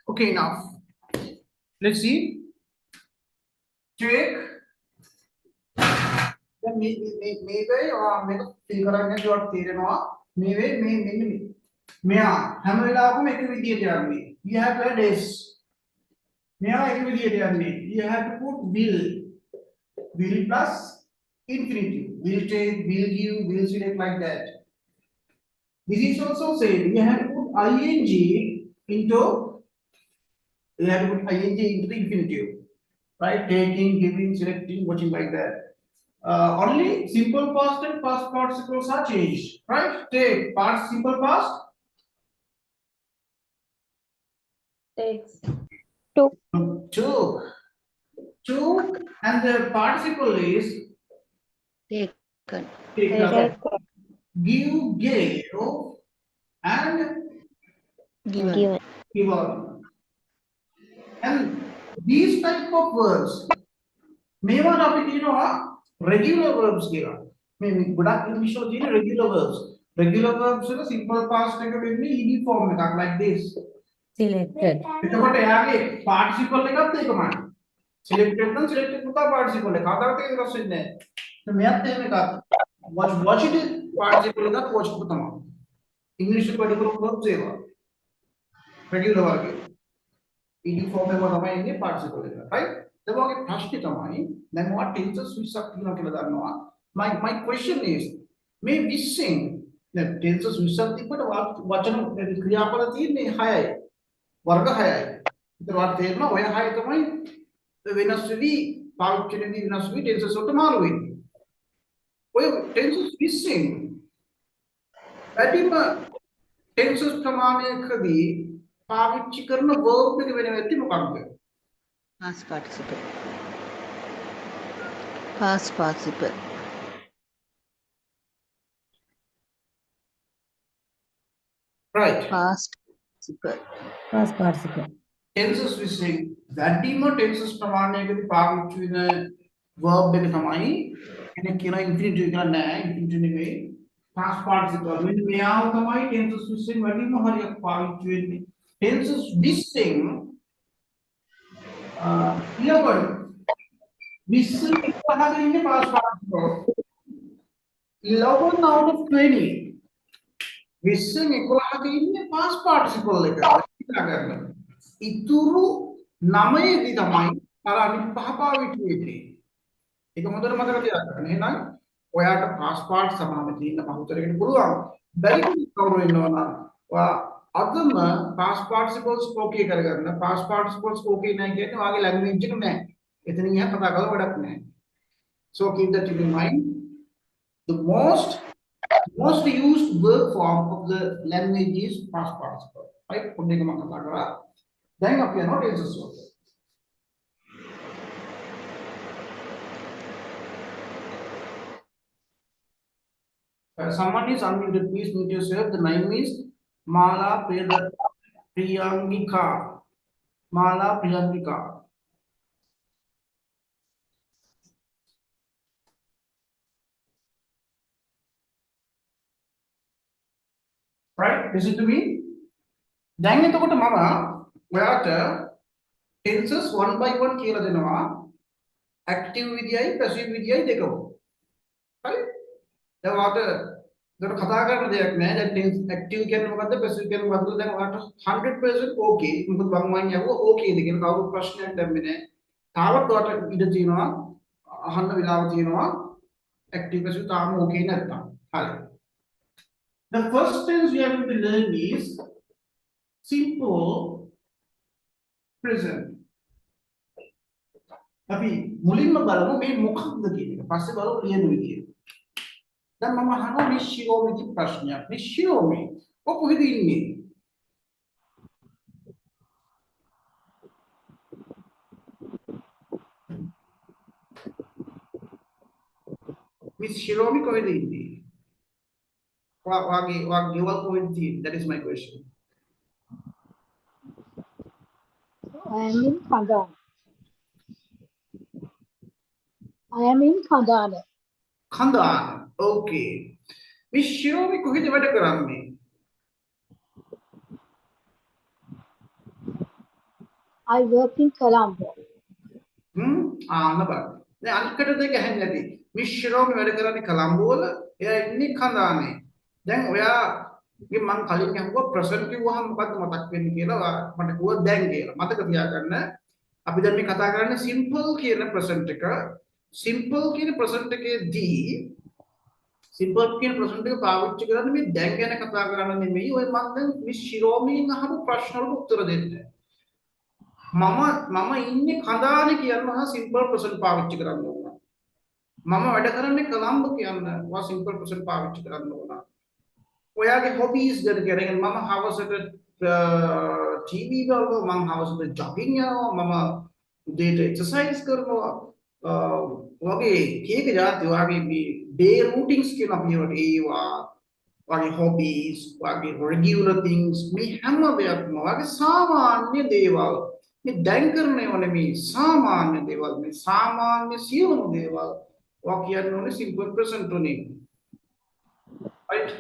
Okay, enough. Let's see. Take. Then මේකයි මේක fill කරන්න කියවට තේරෙනවා මේ මෙන්න මෙයා හැම වෙලාවකම එක විදියට යන්නේ. You have to add s. මෙයා එක විදියට යන්නේ. You have to put will plus infinitive. Will take, will give, will select, like that. This is also same. You have to put ing into the infinitive, right? Taking, giving, selecting, watching, like that. Only simple past and past participles are changed, right? Take past, simple past. Takes. Took, and the participle is Taken. taken. Give, gave, and Given. given. And these type of words, මේවට අපි කියනවා regular verbs කියලා. මේ ගොඩක් ඉංග්‍රීසි වල තියෙන regular verbs. Regular verbs වල simple past එක වෙන්නේ ed form එකක්, like this. Selected. එතකොට එයාගේ participle එකත් ඒකමයි. Selected නම් selected පුතා participle එක. කවදාවත් ඒක වෙනස් වෙන්නේ නැහැ. මෙයත් එහෙම එකක්. watch it participle එකත් watch එක තමයි. ඉංග්‍රීසි වැඩි කරපු verbs ඒවා. regular වගේ. ed form එක තමයි ඉන්නේ participle එක. right? The වගේ ප්‍රශ්නේ තමයි දැන් මොකක් tenses 20ක් තියෙනවා කියලා දන්නවා. My question is මේ 20න් දැන් tenses 20ක් තිබ්බට වචන ක්‍රියාපද තියෙන්නේ 6යි. වර්ග 6යි. ඒතර වාට තේරෙනවා ඔය 6 තමයි වෙනස් වෙවි පාවිච්චි වෙන වෙනස් වෙවි tenses වලට මාරු වෙන්නේ. ඔය tenses 20න් වැඩිම tenses ප්‍රමාණයකදී පාවිච්චි කරන verb එක වෙන වෙද්දි මොකක්ද? Past participle. Past participle. Right. Past participle. Past participle. Tenses විසින් වැඩිම tenses ප්‍රමාණයකදී පාවිච්චි වෙන verb එක තමයි කෙනෙක් කියන infinitive කියලා නෑ, infinitive නෙවෙයි past participle. මෙන්න මෙයාව තමයි tenses විසින් වැඩිම හරියක් පාවිච්චි වෙන්නේ. Tenses විසින් 11 විසින් පහක ඉන්නේ past participle. 11 out of 20 විසින් 11ක ඉන්නේ past participle එක. ගන්න. ඉතුරු 9ේදී තමයි අර අනිත් පහ පාවිච්චි වෙන්නේ. ඒක හොඳට මතක තියාගන්න. එහෙනම් ඔයාට past part සමාවෙ තියෙන පහුතරකට පුළුවන්. බැරි කවුරු වෙනවනම් ඔයා අදම past participles okay කරගන්න. past participles okay නැහැ කියන්නේ ඔයාගේ language එක නැහැ. එතනින් එහා කතා කරලා වැඩක් නැහැ. So keep that in mind. The most used verb form of the language is past participle. Right? ඔන්න එක මම කතා කරා. දැන් අපි යනවා tenses වලට. Someone is unmuted. Please mute yourself. The name is Mala Priyangika. Mala Priyangika. Right? Listen to me. දැන් එතකොට මම ඔයාට tenses 1 by 1 කියලා දෙනවා. Active විදියයි passive විදියයි දෙකම. Right? දැන් ඔයාට දැන් කතා කරන දෙයක් නෑ. දැන් tense active කියන්නේ මොකද්ද passive කියන්නේ මොකද්ද? දැන් ඔයාට 100% okay. මොකද මම වයින් යවුවා okay ද කියලා කවුරු ප්‍රශ්නයක් දැම්මේ නෑ. තාමත් ඔයාට ඉඩ තියෙනවා අහන්න වෙලාව තියෙනවා. Active passive තාම okay නැත්තම්. හරි. The first tense we are going to learn is simple present. අපි මුලින්ම බලමු මේ මොකක්ද කියන එක. පස්සේ බලමු ලියන විදිය. දැන් මම අහනවා මේ ශිරෝමිගේ ප්‍රශ්නයක්. මේ ශිරෝමි ඔය කොහෙද ඉන්නේ? Miss Shiromi කොහෙද ඉන්නේ? වාගේ ගෙවල් කොහෙද තියෙන්නේ? That is my question. I am in Kandana. I am in Kandana. Khandana. Okay. Miss Shiromi කොහෙද වැඩ කරන්නේ? I work in Colombo. නබ දැන් අනිකට දෙක ඇහෙන්නේ නැති මිස් ශිරෝමි වැඩ කරන්නේ කොළඹ වල එයා ඉන්නේ කඳානේ දැන් ඔයාගේ මං කලින් අහුවා ප්‍රසන්ට් කිව්වහම මොකද්ද මතක් වෙන්නේ කියලා මට කිව්වා දැන් කියලා මතක තියාගන්න අපි දැන් මේ කතා කරන්නේ සිම්පල් කියන ප්‍රසන්ට් එක සිම්පල් කියන ප්‍රසන්ට් එකේදී සිම්පල් කියන ප්‍රසන්ට් එක පාවිච්චි කරන්නේ මේ දැන් ගැන කතා කරන්න නෙමෙයි ඔය මම දැන් මිස් ශිරෝමින් අහපු ප්‍රශ්න වලට උත්තර දෙන්න මම ඉන්නේ කඳානේ කියනවා සිම්පල් ප්‍රසන්ට් පාවිච්චි කරන්න ඕන. මම වැඩ කරන්නේ කොළඹ කියනවා සිම්පල් ප්‍රසන්ට් පාවිච්චි කරන්න ඕන. ඔයාගේ හොබීස් ගැන කියන්නේ මම හවසට ටීවී බලනවා මම හවසට ජොගින් යනවා මම උදේට එක්සර්සයිස් කරනවා වගේ කීක જાති වගේ මේ ඩේ රූටින්ස් කියන අපි ඒවා වගේ හොබීස් වගේ රෙගියුලර් තින්ග්ස් මේ හැම දෙයක්ම වගේ සාමාන්‍ය දේවල් මේ දැන් කරන ඒවා නෙමෙයි සාමාන්‍ය දේවල් මේ සාමාන්‍ය සියලුම දේවල් ඔයා කියන්නේ ඕනේ සිම්පල් ප්‍රසන්ට් උනේ right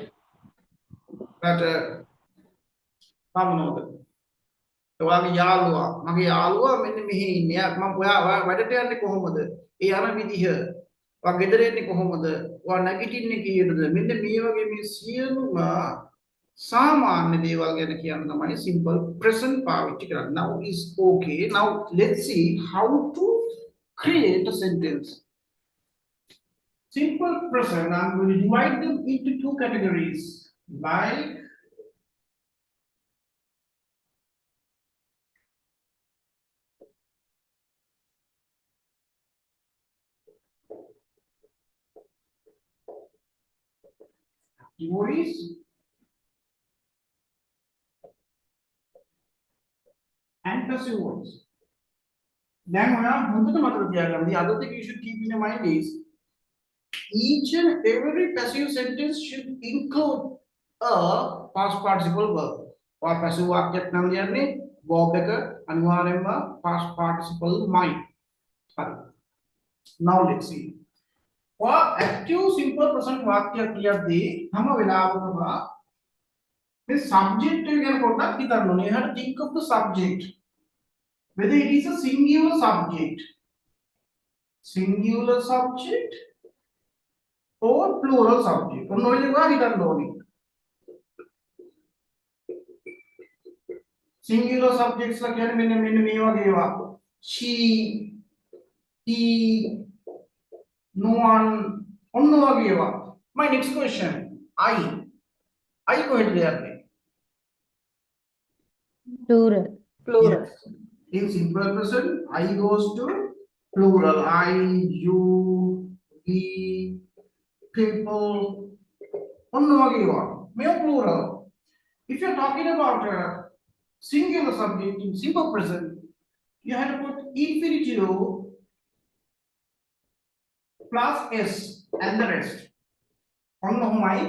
that පාමනෝද ඔයාගේ යාළුවා මගේ යාළුවා මෙන්න මෙහි ඉන්නේ මම ඔයා වැඩට යන්නේ කොහොමද ඒ යන විදිහ ඔයා ගෙදර එන්නේ කොහොමද ඔයා නැගිටින්නේ කීයටද මෙන්න මේ වගේ මේ සියලුම සාමාන්‍ය දේවල් ගැන කියන තමයි simple present පාවිච්චි කරන්නේ. Now is okay. Now let's see how to create a sentence. Simple present, I'm going to divide them into two categories. Like categories and passive voice. Then the other thing you should keep in your mind is each and every passive sentence should include a past participle verb. Or passive object නම් ලියන්නේ verb එක අනිවාර්යයෙන්ම past participle might. හරි. Now let's see. For active simple present වාක්‍යයක් ලියද්දී හැම වෙලාවකම the subject again පොඩ්ඩක් හිතන්න ඕනේ. You have to think of the subject. Whether it is a singular subject or plural subject. ඔන්න ඔය දේවල් හිතන්න ඕනේ. Singular subjects ලා කියන්නේ මෙන්න මේ වගේ ඒවා. She, he, no one ඔන්න වගේ ඒවා. My next question. I කොහෙද යන්නේ? plural. Plural. Yes. In simple present, I goes to plural. I, you, we, people. ඔන්න වගේ ඒවා. මේ plural. If you're talking about a singular subject in simple present, you have to put infinitive plus s and the rest. ඔන්න ඔහොමයි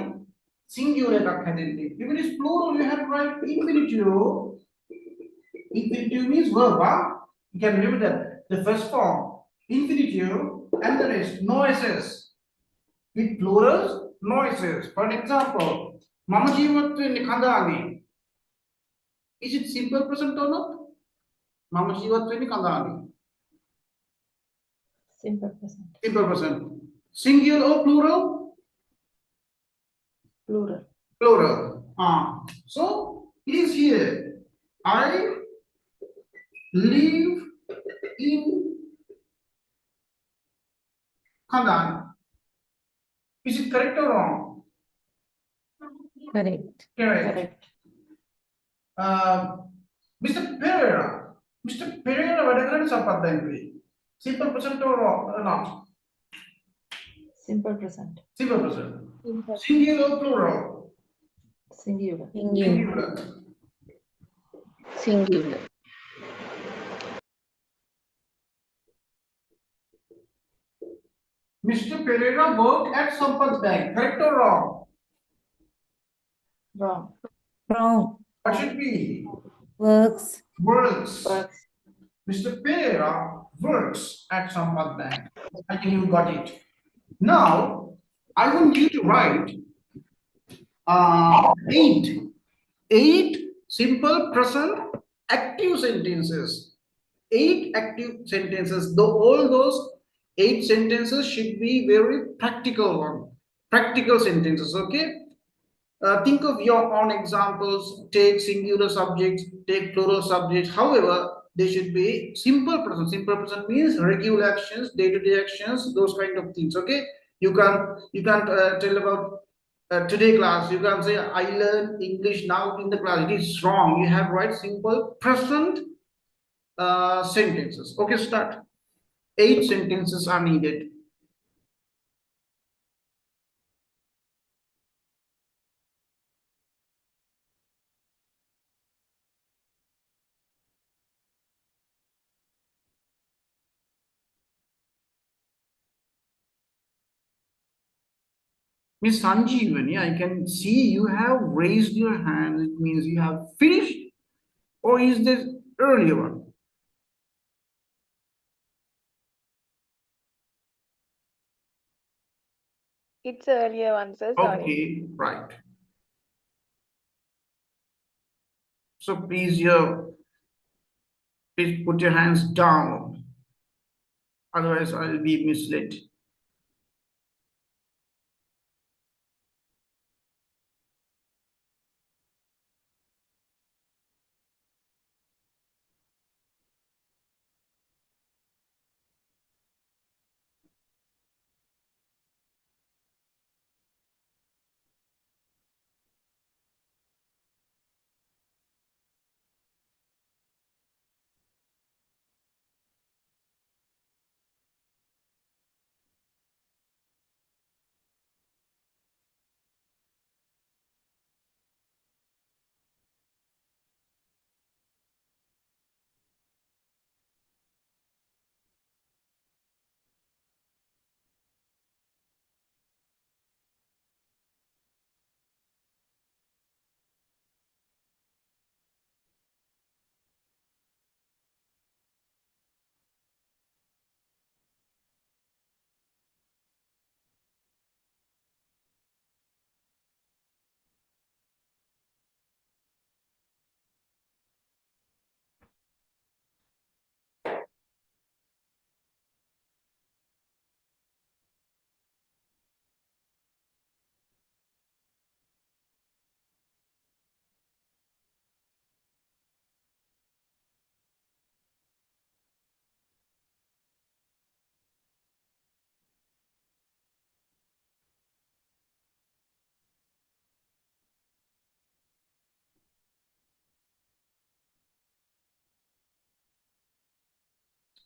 singular එකක් හැදෙන්නේ. If it is plural, you have to write infinitive. Infinitive means verb, huh? You can remember that the first form, infinitive, and the rest, no ss. With plurals, no ss. For example, Mama ජීවත් වෙන්නේ කඳානේ. Is it simple present or not? Mama ජීවත් වෙන්නේ කඳානේ. Simple present. Simple present. Singular or plural? Plural. Plural. So it is here. I live in Kandahar. Is it correct or wrong? Correct. Correct. Correct. Mr. Pereira වැඩ කරන්නේ සම්පත්තියෙන්දී. Simple present or not? Simple present. Simple present. Singular or plural? Singular. Singular. Singular. Mr. Pereira worked at Sampath Bank. Correct or wrong? Wrong. Wrong. What should be? Works. Works. Works. Mr. Pereira works at Sampath Bank. I think you got it. Now, I want you to write eight simple present active sentences. 8 active sentences. Though all those 8 sentences should be very practical sentences. Okay. Think of your own examples. Take singular subjects, take plural subjects. However, they should be simple present. Simple present means regular actions, day-to-day actions, those kind of things. Okay, you can't tell about today class. You can't say I learned English now in the class. It is wrong. You have to write simple present sentences. Okay, start. 8 sentences are needed. Miss Sanjeevani, I can see you have raised your hand. It means you have finished, or is this earlier one? It's earlier one, sir. Sorry. Okay, right. So please put your hands down. Otherwise, I'll be misled.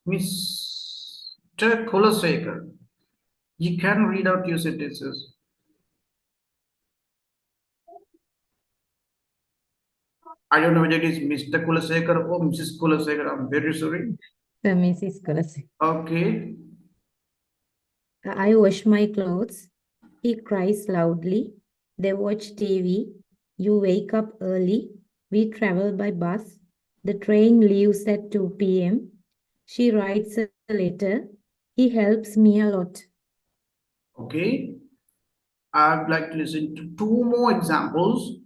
Mr. Kulasekar, you can read out your sentences. I don't know whether it is Mr. Kulasekar or Mrs. Kulasekar. I'm very sorry. The Mrs. Kulasi. Okay. I wash my clothes. He cries loudly. They watch TV. You wake up early. We travel by bus. The train leaves at 2 p.m. She writes a letter. He helps me a lot. Okay. I'd like to listen to 2 more examples.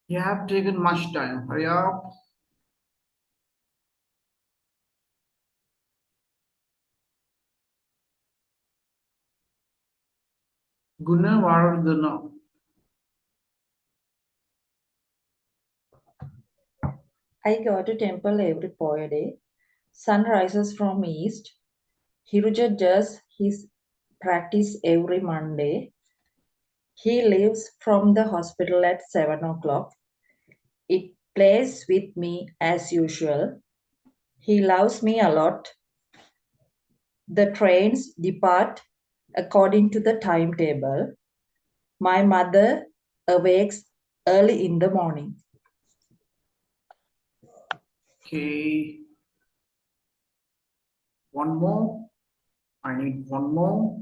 You have taken much time. Hurry up. Gunavardhana. I go to temple every Friday. Sun rises from east. Hiruja does his practice every Monday. He leaves from the hospital at 7 o'clock. It plays with me as usual. He loves me a lot. The trains depart according to the timetable. My mother awakes early in the morning. Okay. One more. I need one more.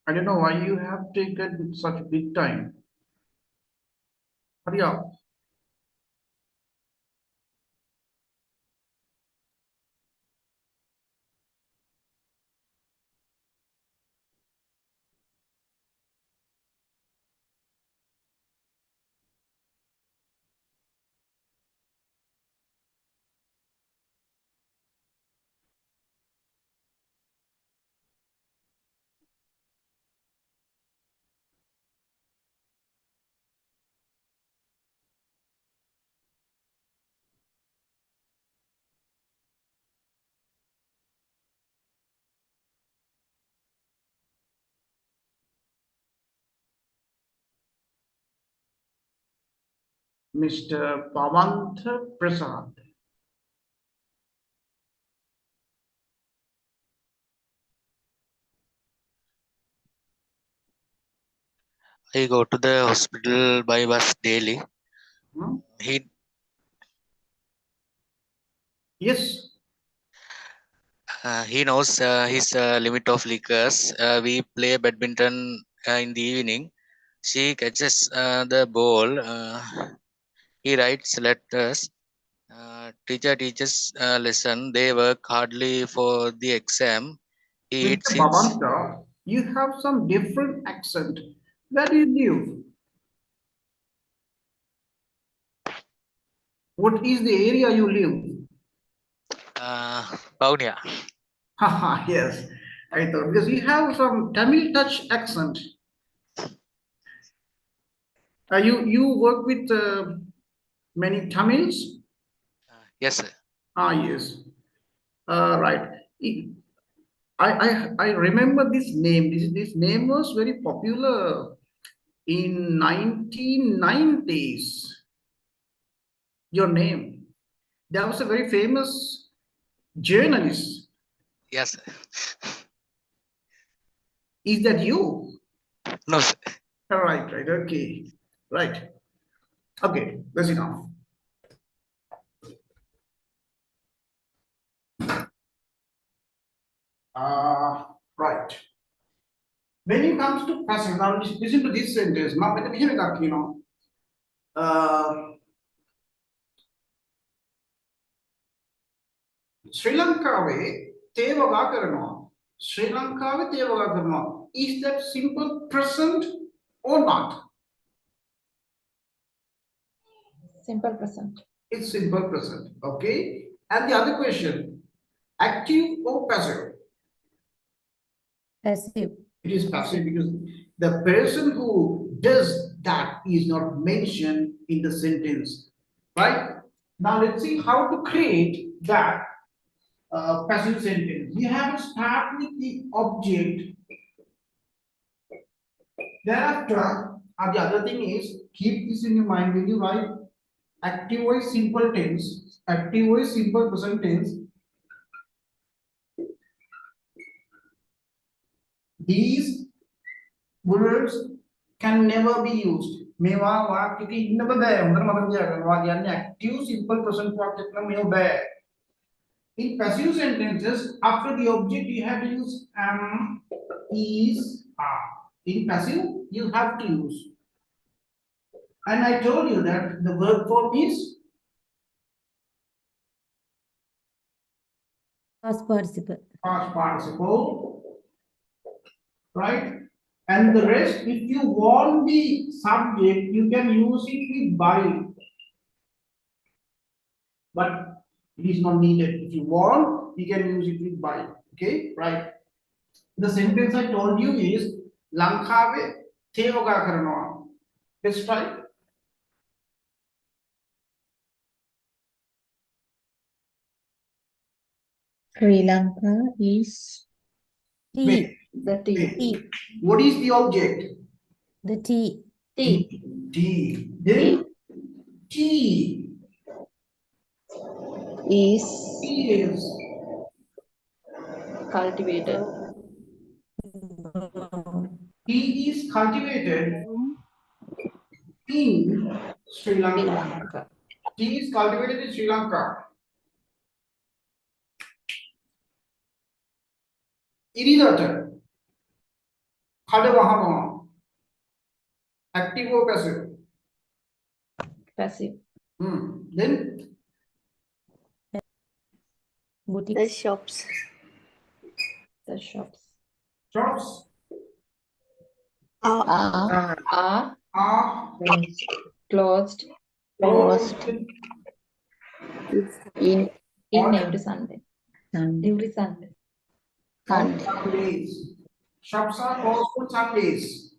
I don't know why you have taken such big time. Hurry up. Mr. Pavant Prasad. I go to the hospital by bus daily. Hmm? He Yes. he knows his limit of liquors. We play badminton in the evening. She catches the ball. He writes letters. Teacher teaches lesson. They work hardly for the exam. He Mr. eats his. Pavanta, you have some different accent. Where do you live? What is the area you live? Paunia. Haha, yes. I thought because you have some Tamil touch accent. You work with many Tamils? Yes, sir. Ah, yes. Right. I remember this name. This name was very popular in 1990s. Your name. There was a very famous journalist. Yes, sir. Is that you? No, sir. Right. Okay. Right. Okay, that's enough. Right. When it comes to passive, now listen to this sentence. Sri Lankawe තේවගා කරනවා. Sri Lankawe තේවගා කරනවා. Is that simple present or not? Simple present. It's simple present. Okay. And the other question, active or passive? Passive. It is passive because the person who does that is not mentioned in the sentence, right? Now let's see how to create that passive sentence. We have to start with the object. Thereafter, the other thing is keep this in your mind when you write active voice simple tense, active voice simple present tense. These words can never be used. මේවා වාක්‍යයක ඉන්නම බෑ. හොඳට මතක තියාගන්න. වා කියන්නේ active simple present වාක්‍යයක් නම් මේව බෑ. In passive sentences, after the object you have to use am, is, are. In passive, you have to use. And I told you that the verb form is Past participle. past participle, right? And the rest, if you want the subject, you can use it with by. But it is not needed. If you want, you can use it with by. Okay, right? The sentence I told you is Lankave Theoga Karanoa. Let's try. Sri Lanka is Tea. Wait, the tea. wait. What is the object? The tea. Tea. Tea. Then tea Is is Cultivated. tea is cultivated in Sri Sri Lanka. Lanka. Tea is cultivated in Sri Lanka. ඉරිදට කඩ වහනවා. Active or passive? Passive. Then Boutique. The shops. The shops shops are are are closed in in on every Sunday. Sunday. Every Sunday. on Sundays. Shops are closed on Sundays.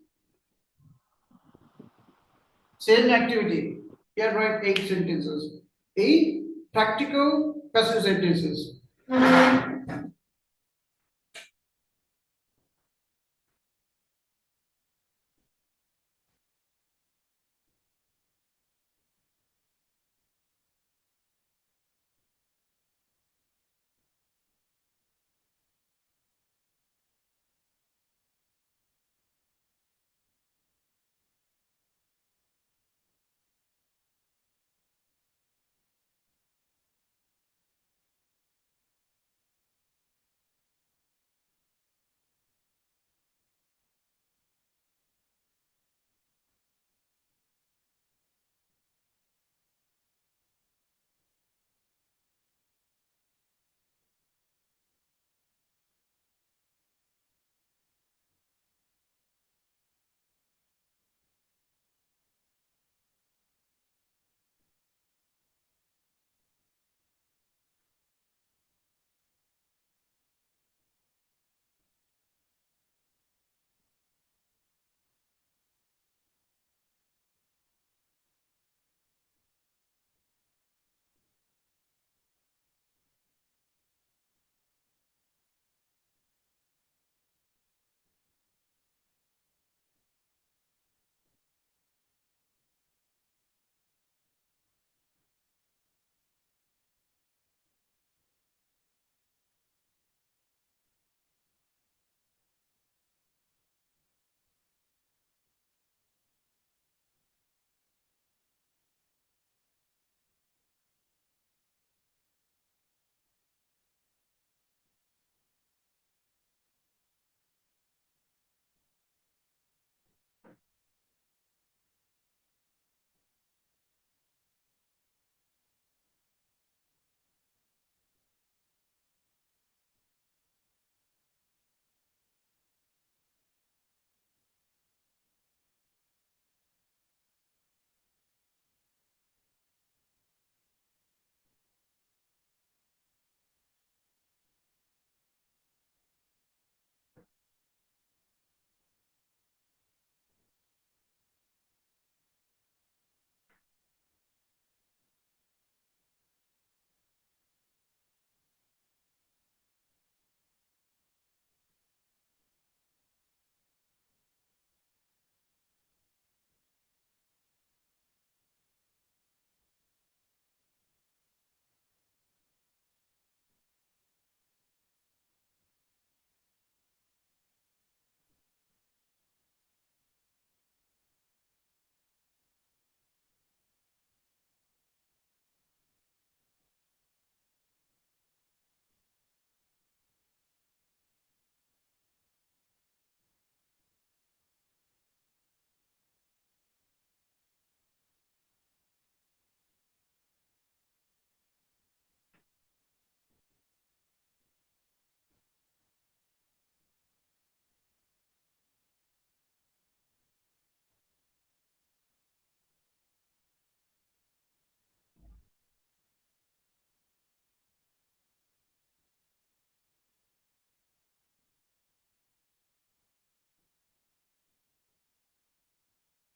Same activity. Here write 8 sentences. 8 practical passive sentences.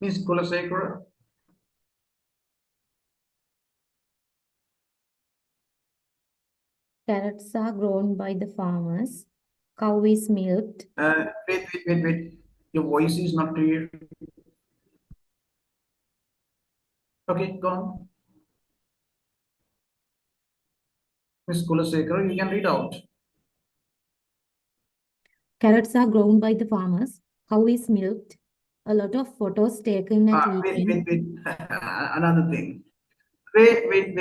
Miss Kulasekara? Carrots are grown by the farmers. Cow is milked. Wait. Your voice is not clear. Okay, go on. Miss Kulasekara, you can read out. Carrots are grown by the farmers. Cow is milked. A lot of photos taken at weekend. Wait. Another thing. Wait,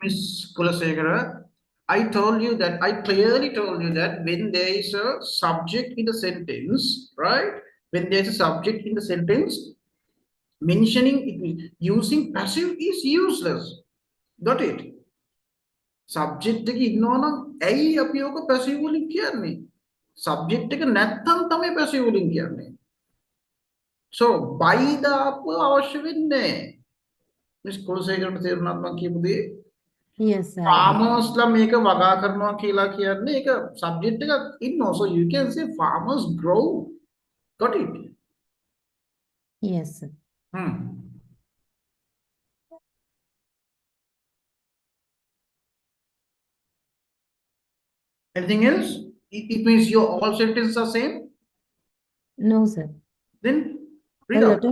Miss Kulasekara. I clearly told you that when there is a subject in the sentence, right? When there's a subject in the sentence, mentioning it, using passive is useless. Got it? Subject එක ඉන්නවනම් ඇයි අපි ඔක passive වලින් කියන්නේ? Subject එක නැත්තම් තමයි passive වලින් කියන්නේ. So by දාපුව අවශ්‍ය වෙන්නේ නැහැ. මිස් කුලසේකරට තේරුණාද මම කියපු දේ? Yes, sir. Farmers ලා මේක වගා කරනවා කියලා කියන්නේ ඒක subject එකක් ඉන්නවා. So you can say farmers grow. Got it? Yes, sir. Anything else? It means your all sentences are same? No, sir. Then read out.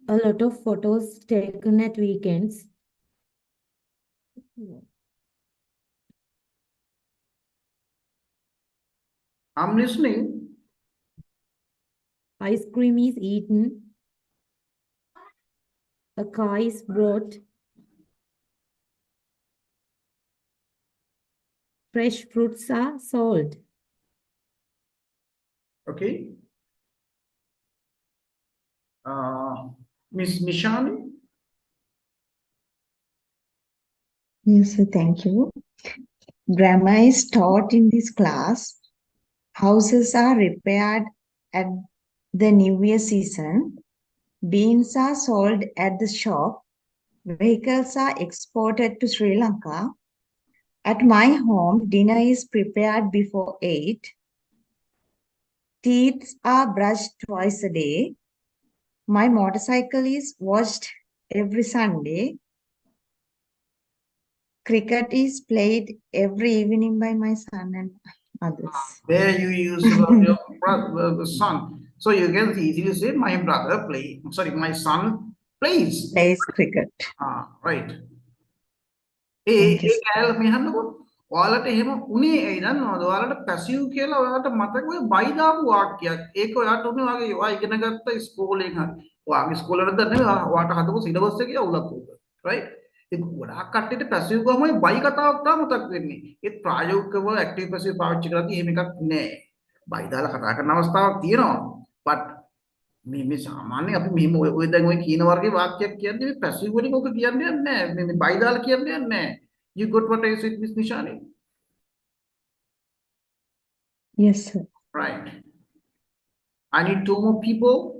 A lot of photos taken at weekends. I'm listening. Ice cream is eaten. A car is brought. Fresh fruits are sold. Okay. Miss Nishani? Yes, sir, thank you. Grammar is taught in this class. Houses are repaired at the New Year season. Beans are sold at the shop. Vehicles are exported to Sri Lanka. At my home, dinner is prepared before 8. Teeth are brushed twice a day. My motorcycle is washed every Sunday. Cricket is played every evening by my son and others. There you use your brother, son. So you can easily say my son plays. Plays cricket. Right. Thank you, sir. කෑල්ල මෙහන්නකො ඔයාලට එහෙම උනේ ඇයි දන්නවද? ඔයාලට passive කියලා ඔයාලට මතක ඔය බයි දාපු වාක්‍යයක්. ඒක ඔයාලට උනේ වගේ ඔයා ඉගෙන ගත්ත ඉස්කෝලෙන් හරි. ඔයාගේ ඉස්කෝලේ වලද නෙවෙයි ඔයාට හදපු සිලබස් එකේ අවුලක් උක. right? ඒක ගොඩාක් කට්ටියට පැසිව් ගාම ඔය බයි කතාවක් තමයි මතක් වෙන්නේ. ඒත් ප්‍රායෝගිකව ඇක්ටිව් පැසිව් පාවිච්චි කරද්දී එහෙම එකක් නෑ. බයි දාලා කතා කරන අවස්ථාවක් තියෙනවා. but මේ සාමාන්‍ය අපි මෙහෙම ඔය දැන් ඔය කියන වර්ගයේ වාක්‍යයක් කියන්නේ මේ පැසිව් වලින් ඔක කියන්නේ නැහැ. මේ බයි දාලා කියන්නේ නැහැ. You got what I said, Miss Nishani? Yes, sir. Right. I need 2 more people.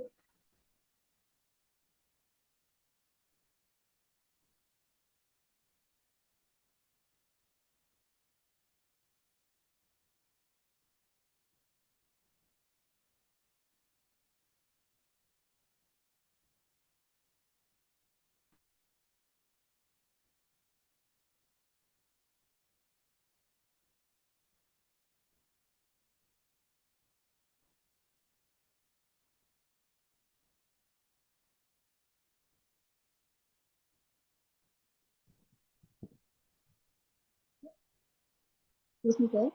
Excuse me, sir.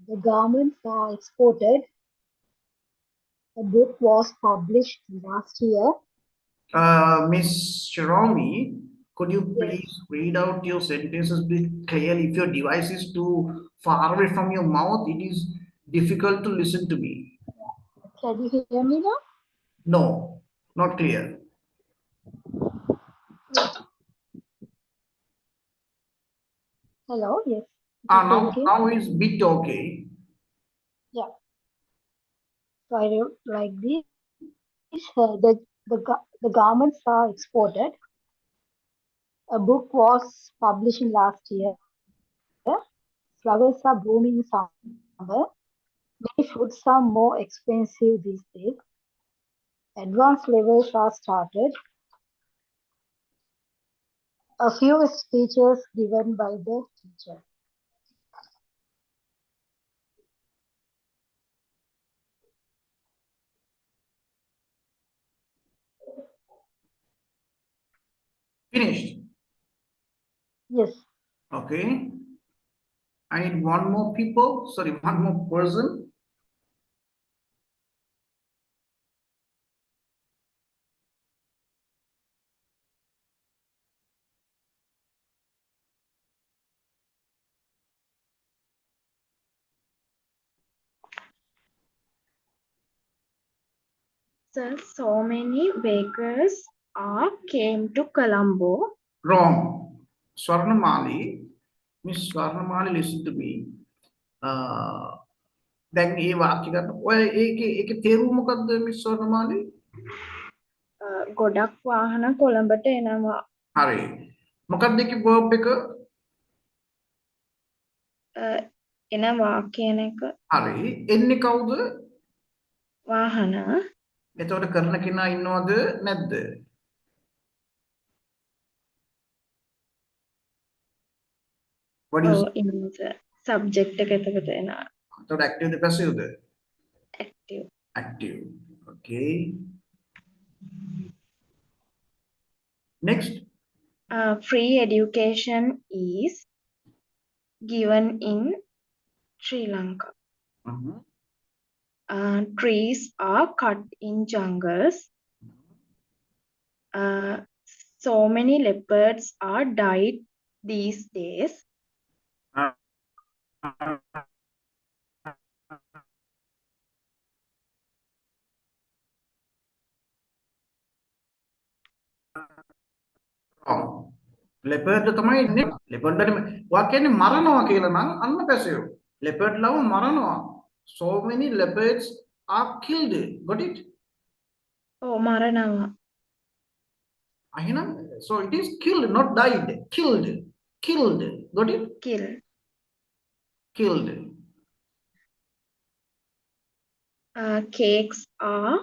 The garments are exported. A book was published last year. Miss Shiromi, could you please read out your sentences bit clearly? If your device is too far away from your mouth, it is difficult to listen to me. Can you hear me now? No, not clear. Hello, yes. Now it's bit okay. Yeah. So I wrote like this. The garments are exported. A book was published last year. Flowers are blooming in summer. Many foods are more expensive these days. Advanced levels are started. A few speeches given by the teacher. Finished. Yes. Okay. I need one more people. Sorry, one more person. Sir, so many bakers are came to Colombo. Wrong. Swarnamali. Miss Swarnamali, listen to me. දැන් ඒ වාක්‍ය ගන්න. ඔය ඒකේ තේරුම මොකද්ද miss Swarnamali? ගොඩක් වාහන කොළඹට එනවා. හරි. මොකක්ද ඒකේ verb එක? එනවා කියන එක. හරි. එන්නේ කවුද? වාහන. එතකොට කරන කෙනා ඉන්නවද නැද්ද? What is සබ්ජෙක්ට් එක එතකොට එනවා. එතකොට active the passive the? Active. Active. Okay. Next. Free education is given in Sri Lanka. Trees are cut in jungles. So many leopards are died these days. leopard තමයි ඉන්නේ. leopard වල වා කියන්නේ මරනවා කියලා නම් අන්න passive. leopard ලව මරනවා. So many leopards are killed. Got it? මරනවා. එහෙනම් so it is killed, not died. Killed. Killed. Got it? Killed. Killed. Cakes are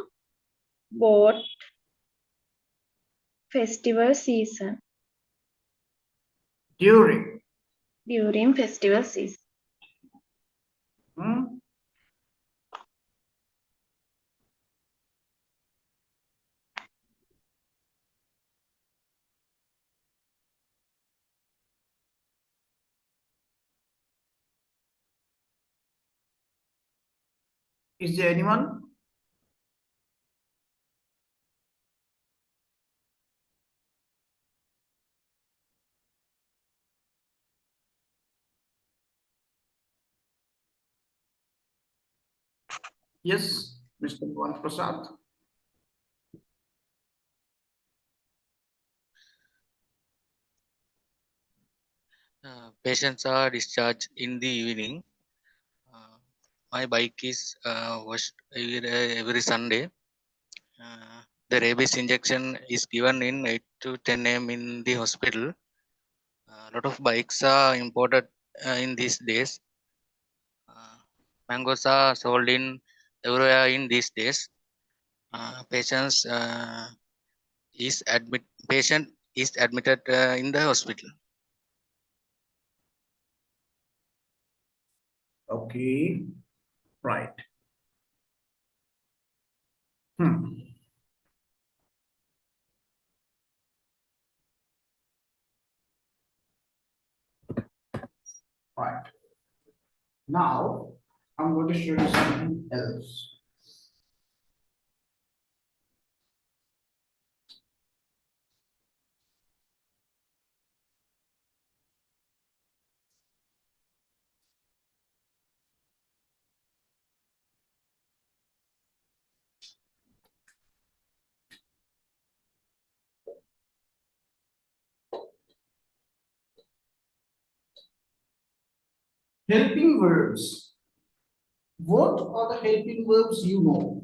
bought festival season. During festival season. Is there anyone? Yes, Mr. Bhavan Prasad. Patients are discharged in the evening. My bike is washed every Sunday. The rabies injection is given in 8 to 10 a.m. in the hospital. A lot of bikes are imported in these days. Mangoes are sold in everywhere in these days. Patient is admitted in the hospital. Okay, right. Right. Now, I'm going to show you something else. Helping verbs. What are the helping verbs you know?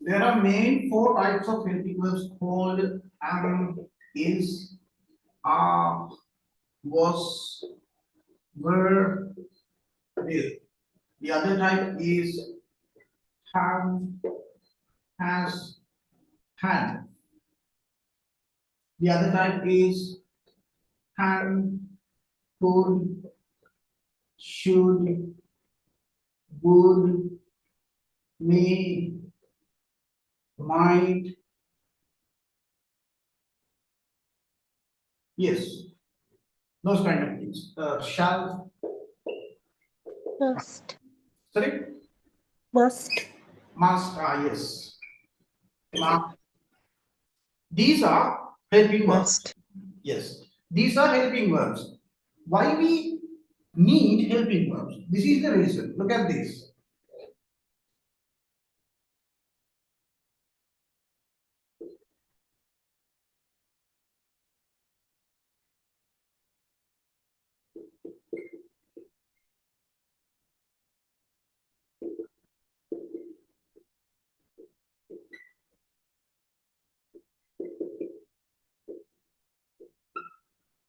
There are main 4 types of helping verbs called is, are, was, were, will. The other type is have, has, had. The other type is can, could, should, would, may, might. Yes, those kind of things. Shall. Must. Sorry? Must. Must. Yes. Must. These are helping verbs. Must. Yes. These are helping verbs. Why we need helping verbs? This is the reason. Look at this.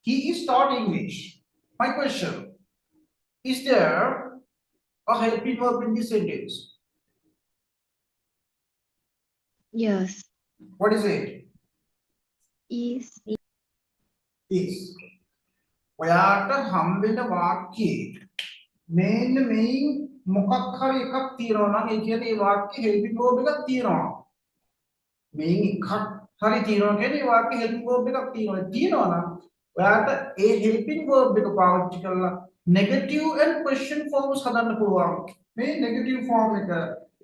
He is taught English. My question, is there a helping verb in this sentence? Yes. What is it? Is. Is. ඔයාට හම්බෙන වාක්‍යයේ මේන්න මේන් මොකක් හරි එකක් තියෙනවා නම් ඒ කියන්නේ ඒ වාක්‍යයේ helping verb එකක් තියෙනවා. මේන් එකක් හරි තියෙනවා කියන්නේ ඒ වාක්‍යයේ helping verb එකක් තියෙනවා. තියෙනවා නම් ඔයාට ඒ helping verb එක පාවිච්චි කරලා negative and question forms හදන්න පුළුවන්. මේ negative form එක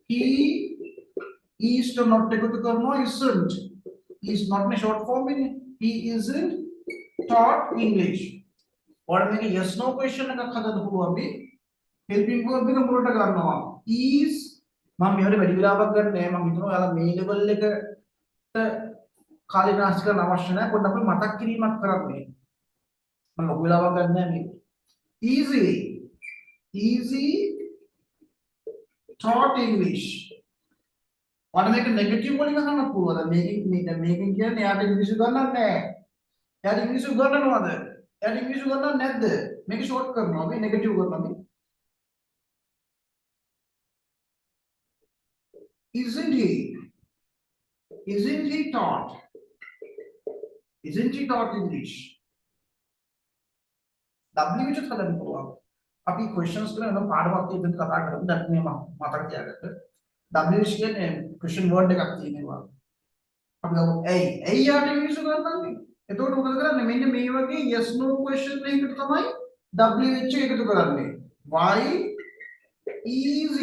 he is to not එකතු කරනවා isn't. Is not a short form in he isn't taught English. और मेरे yes no question का खतरा हुआ भी helping verb එක මුලට ගන්නවා is මම මෙහෙට වැඩි වෙලාවක් ගන්න නෑ මම හිතනවා ඔයාලා මේ level එකට කාලේ නාස්ති කරන්න අවශ්‍ය නැහැ පොඩ්ඩක් අපි මතක් කිරීමක් කරන්නේ මම ලොකු වෙලාවක් ගන්න නෑ මේක easy taught English ඔයාලා මේක negative වලින් අහන්න පුළුවන් මේකෙන් කියන්නේ යාට ඉංග්‍රීසි ගන්නන්නේ නෑ යාට ඉංග්‍රීසි ගන්නවද යාට ඉංග්‍රීසි ගන්නව නැද්ද මේක ෂෝට් කරනවා අපි නෙගටිව් කරනවා අපි isn't he taught English w විදිහට හදන්න පුළුවන් අපි questions කරන පාඩමක් තියෙද්දි කතා කරමු දැන් මේ මතක තියාගන්න w කියන්නේ question word එකක් තියෙනවා අපි ගමු ඇයි යාට ඉංග්‍රීසි ගන්නන්නේ එතකොට මොකද කරන්නේ මෙන්න මේ වගේ yes no question එකකට තමයි WH එකතු කරන්නේ why is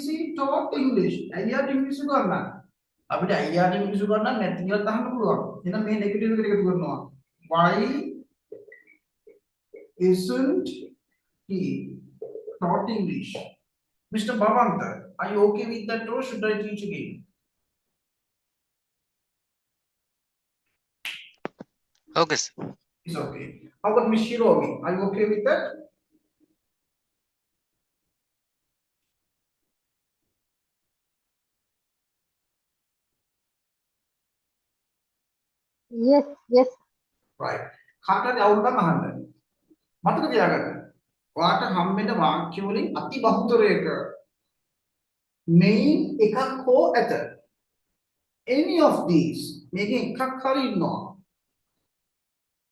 he taught English අයියාට ඉංග්‍රීසි ගන්න අපිට අයියාට ඉංග්‍රීසි ගන්න නැති කියලා අහන්න පුළුවන් එහෙනම් මේ නෙගටිව් එකට එකතු කරනවා why isn't he taught English Mr. Bhavanta are you okay with that or should I teach again Okay, sir. It's okay. How about Miss Shiromi? Are you okay with that? Yes, yes. Right. කාටද අවුරුද්දක් අහන්න. මතක තියාගන්න. ඔයාට හම්බෙන වාක්‍ය වලින් අති බහුතරයක main එකක් හෝ ඇත. Any of these මේකෙන් එකක් හරි ඉන්නවා.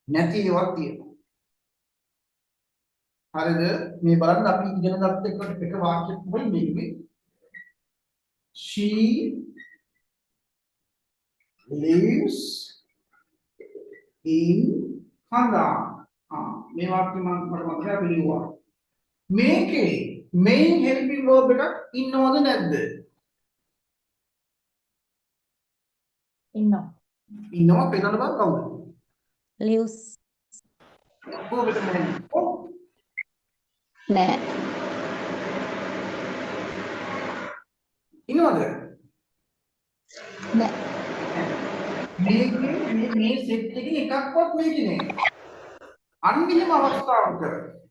නැති ඒවා තියෙනවා. හරිද? මේ බලන්න අපි ඉගෙන ගත්ත එක වාක්‍යයක් තමයි මේකේ. She lives in Hanga. මේ වාක්‍ය මම මට මතකයි අපි ලියුවා. මේකේ main helping verb එකක් ඉන්නවද නැද්ද? ඉන්නවා පෙන්නන්න බෑ කවුද? lives. කොහොමද මෙහෙම? නෑ. ඉන්නවද? නෑ. මේ සෙට් එකේ එකක්වත් මේකේ නෑ. අන්තිම අවස්ථාවක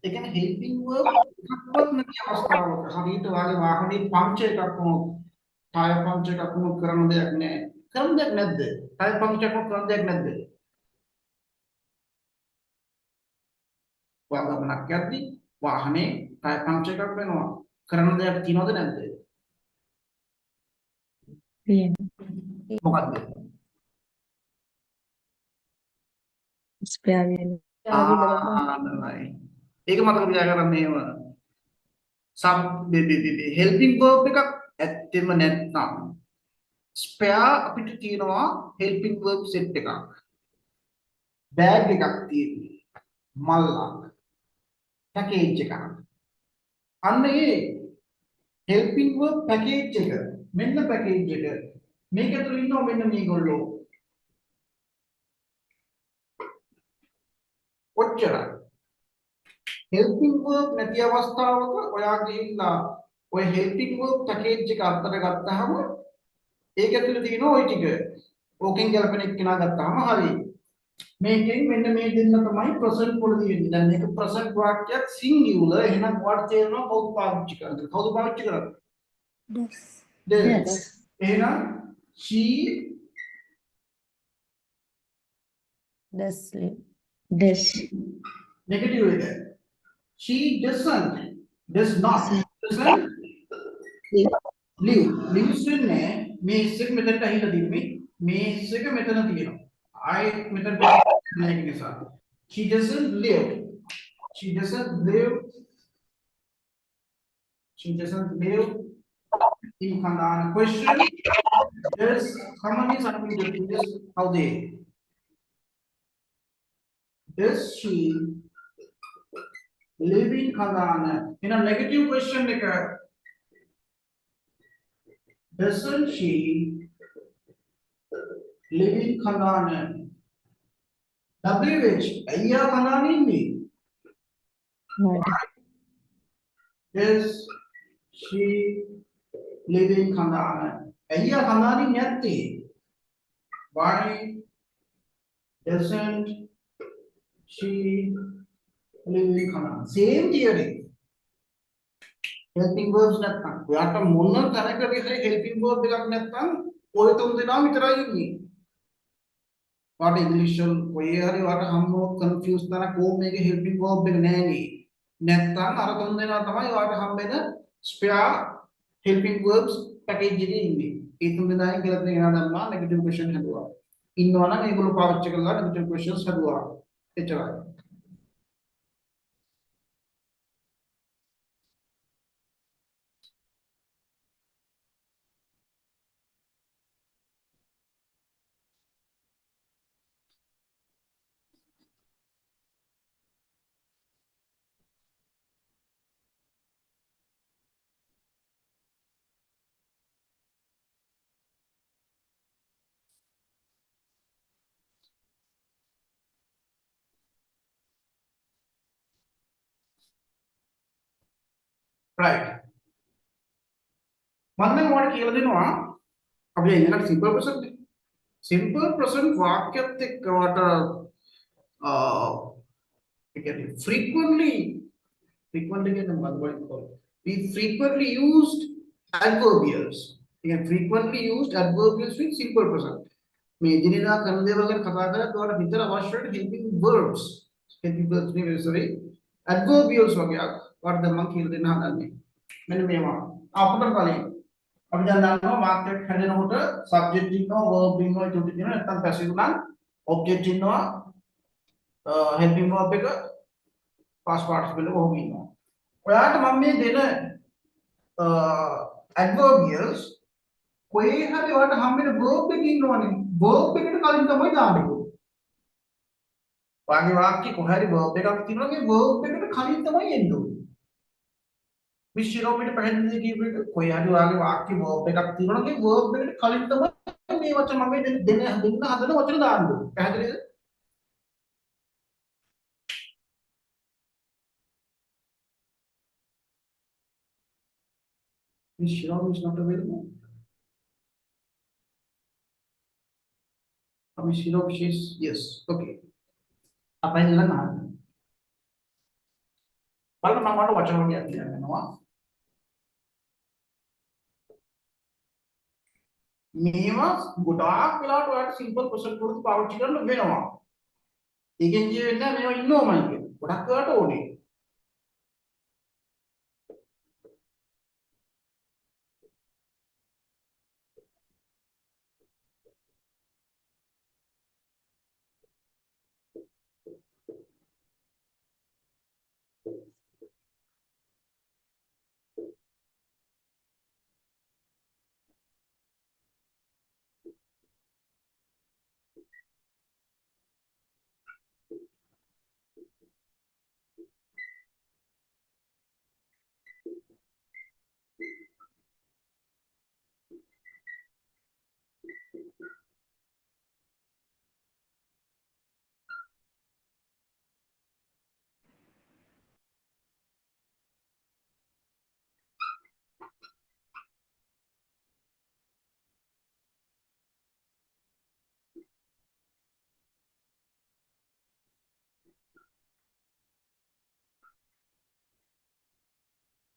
ඒ කියන්නේ helping verb එකක්වත් නැති අවස්ථාවක හරියට වාගේ වාහනේ පංචර් එකක් වුණොත් tire puncture එකක් වුණොත් කරන්න දෙයක් නැහැ. කරන්න දෙයක් නැද්ද? tire puncture එකක් කරන්න දෙයක් නැද්ද? ඔයා ගමනක් යද්දී වාහනේ tire puncture එකක් වෙනවා. කරන්න දෙයක් තියනවද නැද්ද? තියෙනවා. මොකද්ද? ස්පෙයාර් වීල්. ආනයි. ඒක මතක තියාගන්න මේව. helping verb එකක් ඇත්තෙම නැත්නම් spare අපිට තියෙනවා helping verb set එකක්. bag එකක් තියෙන්නේ. මල්ලක්. package එකක්. අන්න ඒ helping verb package එක මෙන්න package එක මේක ඇතුළේ ඉන්නවා මෙන්න මේගොල්ලෝ. ඔච්චරයි. helping verb නැති අවස්ථාවක ඔයා ගිහිල්ලා ඔය helping verb package එක අත්තට ගත්තාම ඒක ඇතුළේ තියෙන ওই ටික. ඕකෙන් ගැලපෙන එක්කෙනා ගත්තාම හරි. මේකෙන් මෙන්න මේ දෙන්න තමයි present වලදී වෙන්නේ. දැන් මේක present වාක්‍යයක් singular එහෙනම් what තේරෙනවා කවුද පාවිච්චි කරන්නේ? කවුද පාවිච්චි කරන්නේ? Does. එහෙනම් she does live. Does. negative එක. She doesn't. Does not. Doesn't live. Lives වෙන්නේ මේ එක මෙතනට ඇහිලා තියෙන්නේ. මේ එක මෙතන තියෙනවා. I මෙතන මේක නිසා. She doesn't live. She doesn't live. She doesn't live in Kandana. Question. Does someone is unmuted? Please, how they? Does she live in Kandana? In a negative question, like doesn't she live in Kandana? WH, ayya Kandana inni. Does she live in Kandana? Ayya Kandana නැත්තේ. Why doesn't she live in Kandana? Same theory. helping verbs නැත්නම් ඔයාට මොන තැනකදී හරි helping verb එකක් නැත්නම් ඔය තුන් දෙනා විතරයි ඉන්නේ. වාට ඉංග්‍රීසි වල ඔය හරි වාට හම්බුනොත් කන්ෆියුස් තැනක ඕ මේකේ helping verb එක නැහැ නැත්නම් අර තුන් දෙනා තමයි වාට හම්බෙන spare helping verbs package එකේ ඉන්නේ. ඒ තුන් දෙනාෙන් කියලා දෙන එනවා දැම්මා negative question හදුවා. ඉන්නවා නම් ඒගොල්ලෝ පාවිච්චි කරලා negative questions හදුවා. එච්චරයි. right. මම දැන් ඔයාලට කියලා දෙනවා අපි ඉන්නකට simple present. Simple present වාක්‍යත් එක්ක වට ඒ කියන්නේ frequently කියන්නේ මොකක්ද? We frequently used adverbials. again frequently used adverbials with simple present. මේ දිනදා කරන දේවල් ගැන කතා කරද්දී ඔයාලට විතර අවශ්‍ය වෙන helping verbs. helping verbs නෙවෙයි sorry. adverbials වගේක් වර්ධ මම කියලා දෙන්න හදන්නේ. මෙන්න මේවා. අපතර කලින් අපි දැන් දන්නවා වාක්‍යයක් හැදෙනකොට subject ඉන්නවා verb ඉන්නවා ඒක උඩ තියෙනවා නැත්නම් passive නම් object ඉන්නවා helping verb එක past participle එක කොහොම ඉන්නවා. ඔයාලට මම මේ දෙන adverbials කොහේ හරි ඔයාලට හම්බෙන verb එක ඉන්නවනේ. verb එකට කලින් තමයි දාන්නේ. වාගේ වාක්‍ය කොහේ හරි verb එකක් තියෙනවා ඒ verb එකට කලින් තමයි එන්නේ. විශ්ිරෝමිට පැහැදිලි කියපු එක කොහේ හරි වාගේ වාක්‍ය verb එකක් තියෙනවා ඒ verb එකට කලින් තමයි මේ වචන මම දෙන්න හදන වචන දාන්න ඕනේ. පැහැදිලිද? Shirov is not available. Shirov is yes. Okay. apa yang dilakukan? Kalau memang ada wacana yang dilakukan, මේවා ගොඩාක් වෙලාවට ඔයාලට සිම්පල් ප්‍රසන්ට් වලදී පාවිච්චි කරන්න වෙනවා. ඒකෙන් කියවෙන්නේ මේවා ඉන්නවමයි කියන. ගොඩක් වෙලාවට ඕනේ.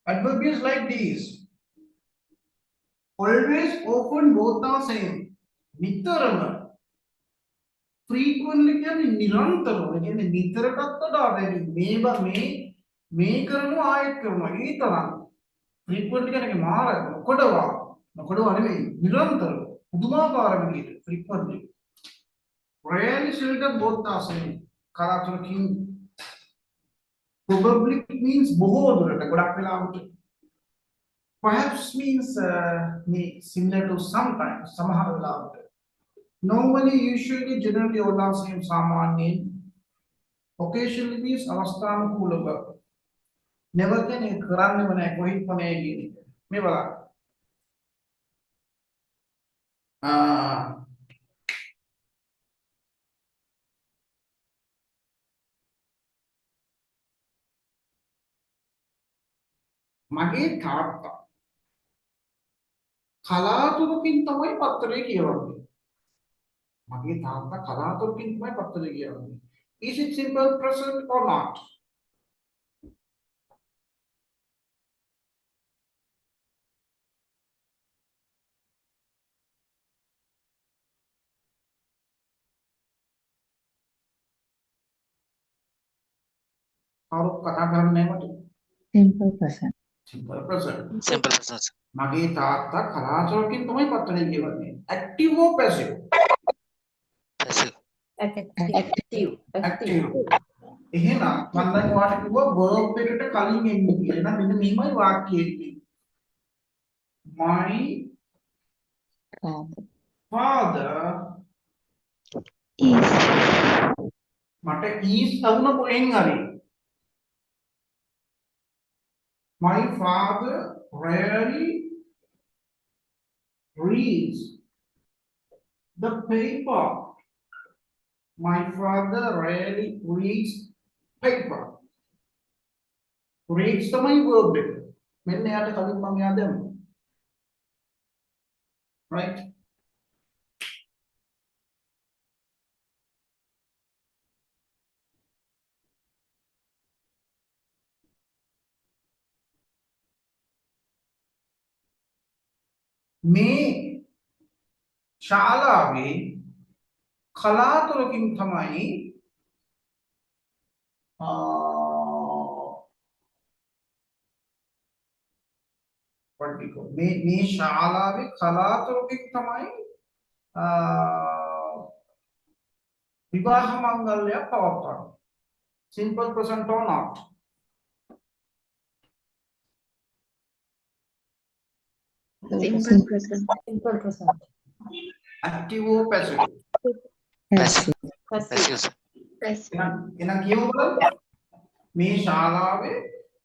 Adverbials like these. Always, often, both are same. නිතරම. Frequently කියන්නේ නිරන්තරව. ඒ කියන්නේ නිතරටත් වඩා වැඩි. මේ කරනවා ආයෙත් කරනවා. ඒ තරම්. Frequently කියන්නේ මාර නොකඩවා නෙමෙයි නිරන්තරව. පුදුමාකාර විදිහට frequently. Rarely, seldom, both are same. කලාතුරකින් probably means බොහෝ දුරට ගොඩක් වෙලාවට. Perhaps means similar to sometimes, සමහර වෙලාවට. Normally, usually, generally, all are same සාමාන්‍යයෙන්. Occasionally means අවස්ථානුකූලව. Never can කරන්නේම නැහැ කොහෙත්ම නැහැ කියන එක. මේ බලන්න. මගේ තාත්තා කලාතුරකින් තමයි පත්තරේ කියවන්නේ. මගේ තාත්තා කලාතුරකින් තමයි පත්තරේ කියවන්නේ. Is it simple present or not? කවුරුත් කතා කරන්නේ නැහැ මට. Simple present. Simple present. Simple present. මගේ තාත්තා කලාතුරකින් තමයි පත්තරේ කියවන්නේ. Active or passive? Passive. Active. Active. එහෙනම් මම දැන් ඔයාලට කිව්වා verb එකට කලින් එන්නේ කියලා. එහෙනම් මෙන්න මෙහිමයි වාක්‍යයේ තියෙන්නේ. My father is මට is අවුන කොහෙන් හරි. My father rarely reads the paper. My father rarely reads paper. Reads තමයි verb එක. මෙන්න යාට කලින් මම යා දැම්මා. Right? මේ ශාලාවේ කලාතුරකින් තමයි මේ ශාලාවේ කලාතුරකින් තමයි විවාහ මංගල්‍යයක් පවත්වන්නේ. Simple present or not? simple present. Simple present. Active or passive? Passive. Passive. Passive. එහෙනම් කියමු බලන්න. මේ ශාලාවේ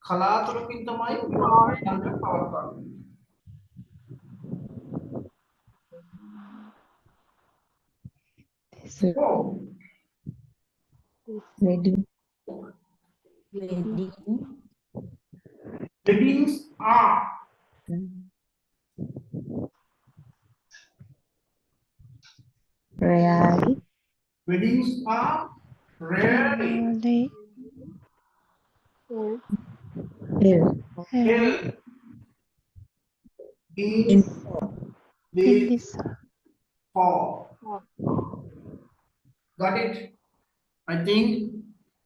කලාතුරකින් තමයි විවාහ මංගල්‍යයක් පවත්වන්නේ. Oh. Wedding. Weddings are Rarely. Weddings are rarely Held. held in In this Hall. Hall. Got it? I think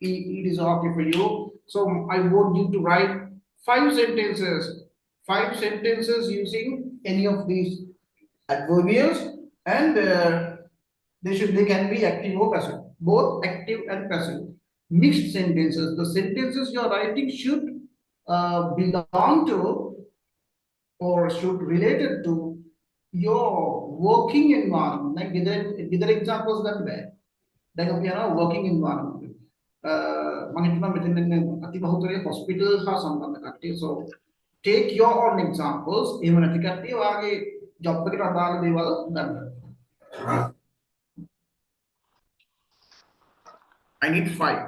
it is okay for you. So I want you to write five sentences using any of these adverbials, and they can be active or passive, both active and passive. Mixed sentences. The sentences you are writing should belong to or should related to your working environment. Like other examples that way. Like අපි යනවා working environment. මම හිතනවා මෙතන අති බහුතරය hospital හා සම්බන්ධ කට්ටිය. So take your own examples. එහෙම නැති කට්ටිය වාගේ job එකට අදාළ දේවල් ගන්න. I need 5.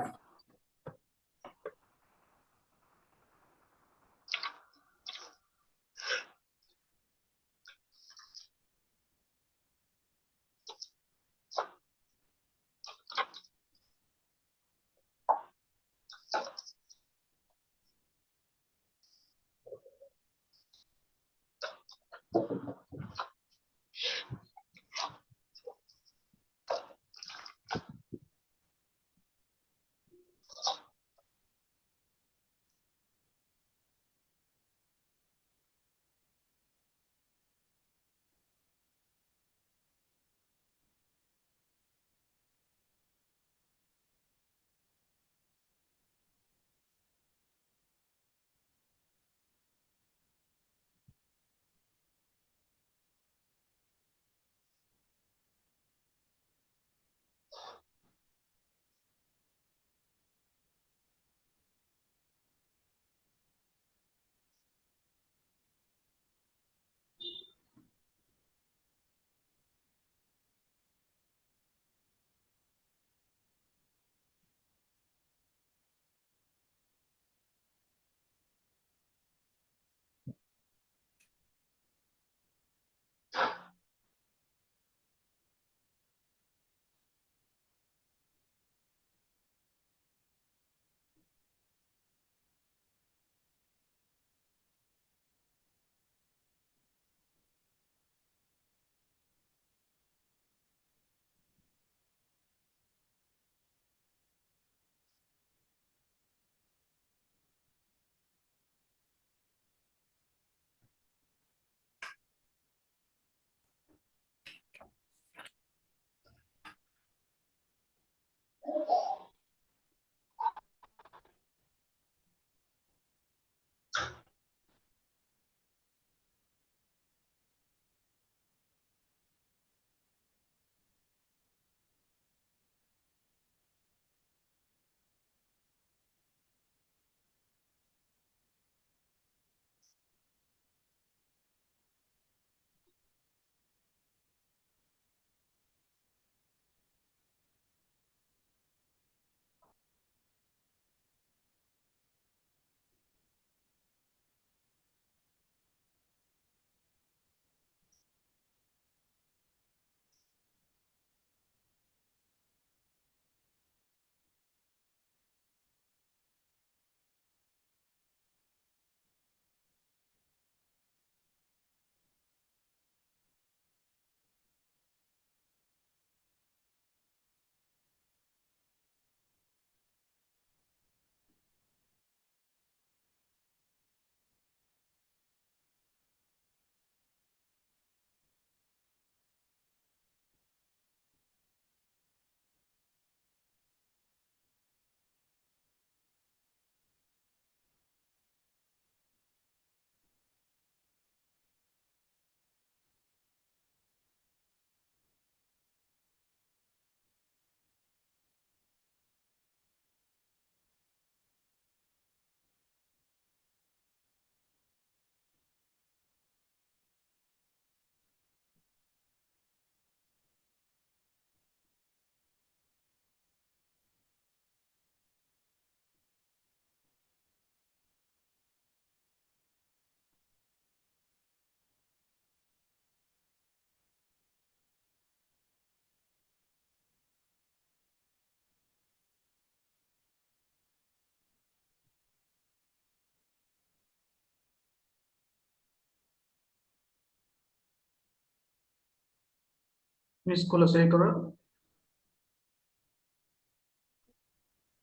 Miss Kulasekara.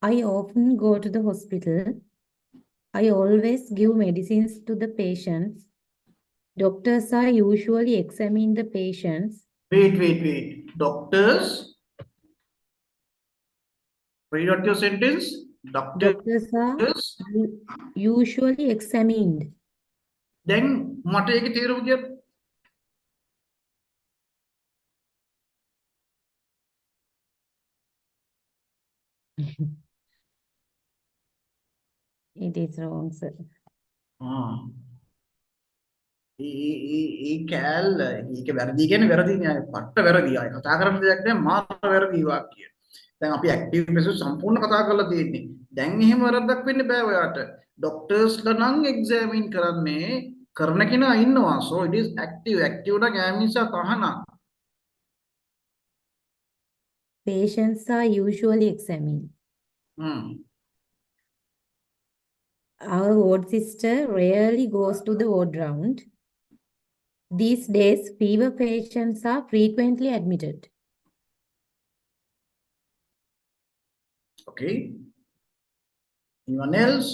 I often go to the hospital. I always give medicines to the patients. Doctors are usually examine the patients. Wait. Doctors, read out your sentence. Doctors are Doctors. usually examined. Then, මට ඒකේ තේරුම කියන්න. It is wrong, sir. ඒ කෑල්ල ඒක වැරදි කියන්නේ වැරදි නෑ පට්ට වැරදි අය කතා කරන්න දෙයක් නෑ මාර වැරදි වාක්‍ය. දැන් අපි ඇක්ටිව් පැසිව් සම්පූර්ණ කතා කරලා තියෙන්නේ. දැන් එහෙම වැරද්දක් වෙන්න බෑ ඔයාට. ડોක්ටර්ස්ලා නම් එක්සැමින් කරන්නේ කරන කෙනා ඉන්නවා. so it is active. active නම් ඈමිසා තහනම්. Patients are usually examined. Our ward sister rarely goes to the ward round. These days, fever patients are frequently admitted. Okay. Anyone else?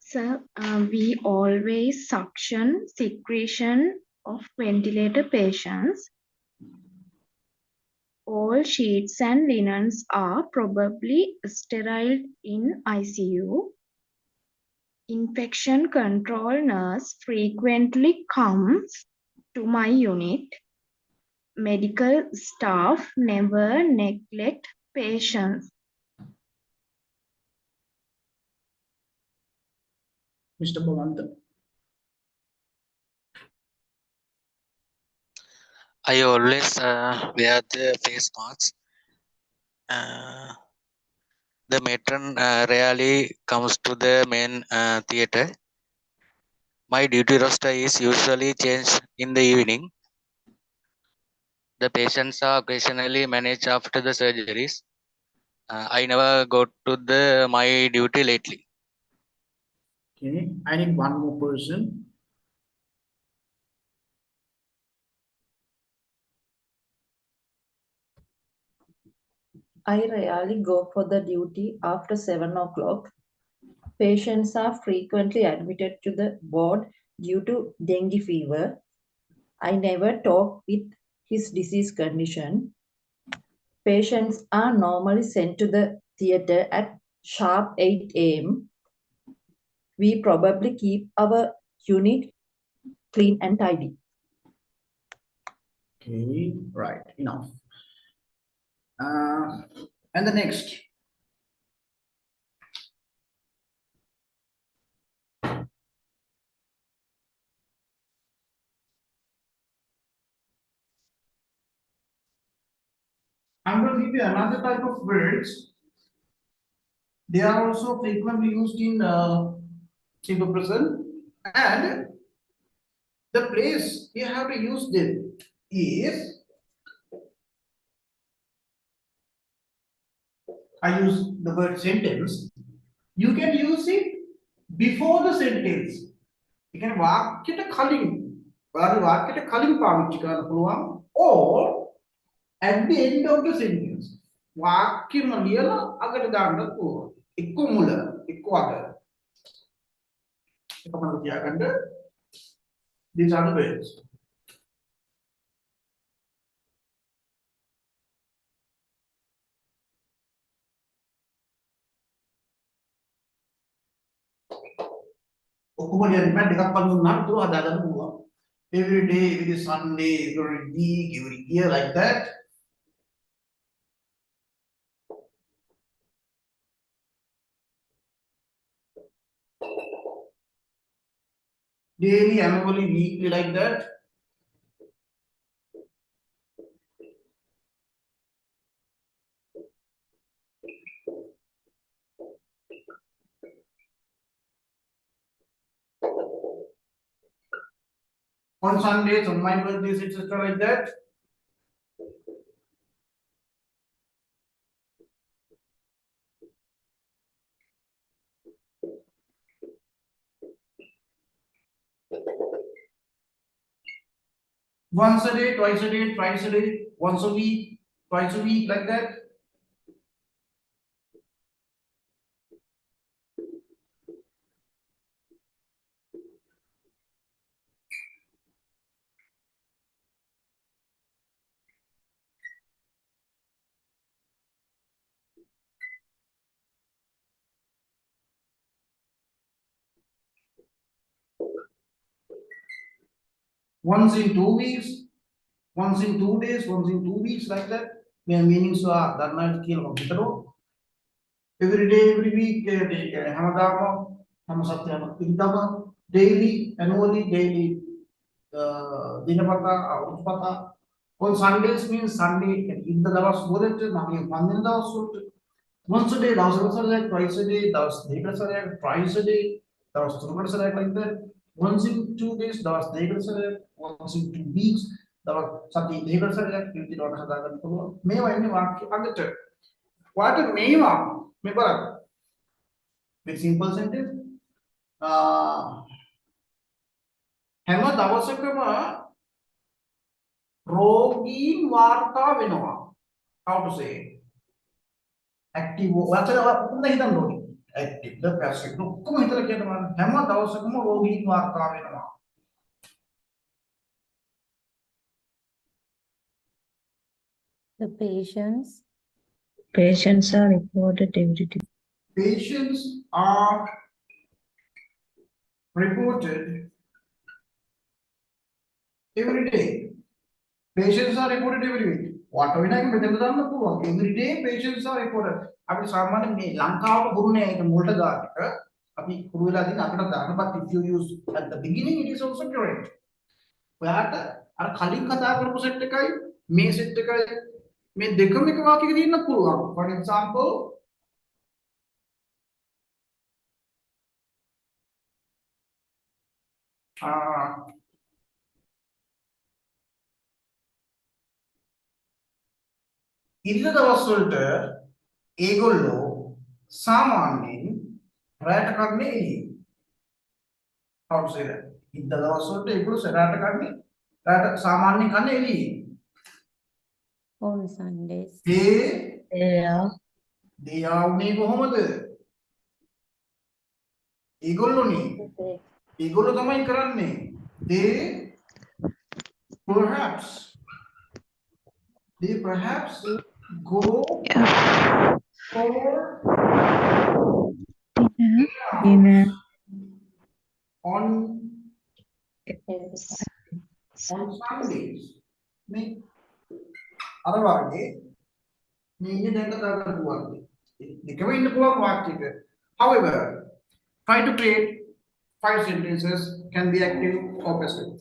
So, we always suction secretion of ventilator patients. All sheets and linens are probably sterile in ICU. Infection control nurse frequently comes to my unit. Medical staff never neglect patients. Mr. Bhavanta. I always wear the face masks. The matron rarely comes to the main theater. My duty roster is usually changed in the evening. The patients are occasionally managed after the surgeries. I never go to my duty lately. Okay. I need one more person. I rarely go for the duty after 7 o'clock. Patients are frequently admitted to the ward due to dengue fever. I never talk with his disease condition. Patients are normally sent to the theatre at sharp 8 a.m. We probably keep our unit clean and tidy. Okay, right, enough. And the next. I'm going to give you another type of words. They are also frequently used in simple present, and the place you have to use them is, I use the word sentence. You can use it before the sentence. You can වාක්‍යයට කලින් වාක්‍යයට කලින් පාවිච්චි කරන්න පුළුවන්, or at the end of the sentence. වාක්‍යම ලියලා අගට දාන්න පුළුවන්. එක්ක මුල එක්ක අග. එක මොනවද තියාගන්න. These are the ways. Kemudian dekat panggungan itu ada dua. Every day, every Sunday, every week, every year, like that. Daily, annually, weekly, like that. On Sundays, on my birthdays, etc., like that. Once a day, twice a day, thrice a day, once a week, twice a week, like that. Once in 2 weeks, once in 2 days, once in 2 weeks, like that. May meaning so that might kill of every day, every week, Hamadama, Hamasatyama, Intama, daily, annually, daily, Dinapata, Utpata. On Sundays means Sunday, in the Davas bullet, Mami Pandinda, once a day, that was like twice a day, that was twice a day, that was 2 like that. Once in 2 days, that was once in 2 weeks, that was something neighbors are like, you did not have that. May I understand? What a name of remember with simple sentence. හැම දවසකම රෝගීන් වාර්තා වෙනවා. How to say it? Active වචන ඔක්කොම හිතන්න ඕනේ. Active the passive ඔක්කොම හිතලා කියනවා. හැම දවසකම රෝගීන් වාර්තා වෙනවා. The Patients are reported every day. Patients are reported every day. Patients are reported every week. What we like මෙතන දාන්න පුළුවන්. Every day patients are reported. අපි සාමාන්‍ය මේ ලංකාවට හුරුනේ ඒක මුලට දාන්න එක. අපි හුරු වෙලා තියෙන අපිට දාන්න. But if you use at the beginning it is also correct. ඔයාට අර කලින් කතා කරපු සෙට් එකයි මේ සෙට් එකයි මේ දෙකම එක වාක්‍යයක තියෙන්න පුළුවන්. For example, ඉරිදා දවස් වලට ඒගොල්ලෝ සාමාන්‍යයෙන් රැට කන්නේ එළියේ. How to say that? ඉරිදා දවස් වලට ඒගොල්ලෝ රැට කන්නේ රැට සාමාන්‍යයෙන් කන්නේ එළියේ. on Sundays. they are උනේ කොහොමද? ඒගොල්ලෝනේ. ඒගොල්ලෝ තමයි කරන්නේ. they perhaps go for Dinner. on Sundays. මේ අර වගේ මේ ඉන්නේ දැන් කතා කරපු වාක්‍ය. එකම ඉන්න පුළුවන් වාක්‍යයක. However, try to create 5 sentences, can be active or passive.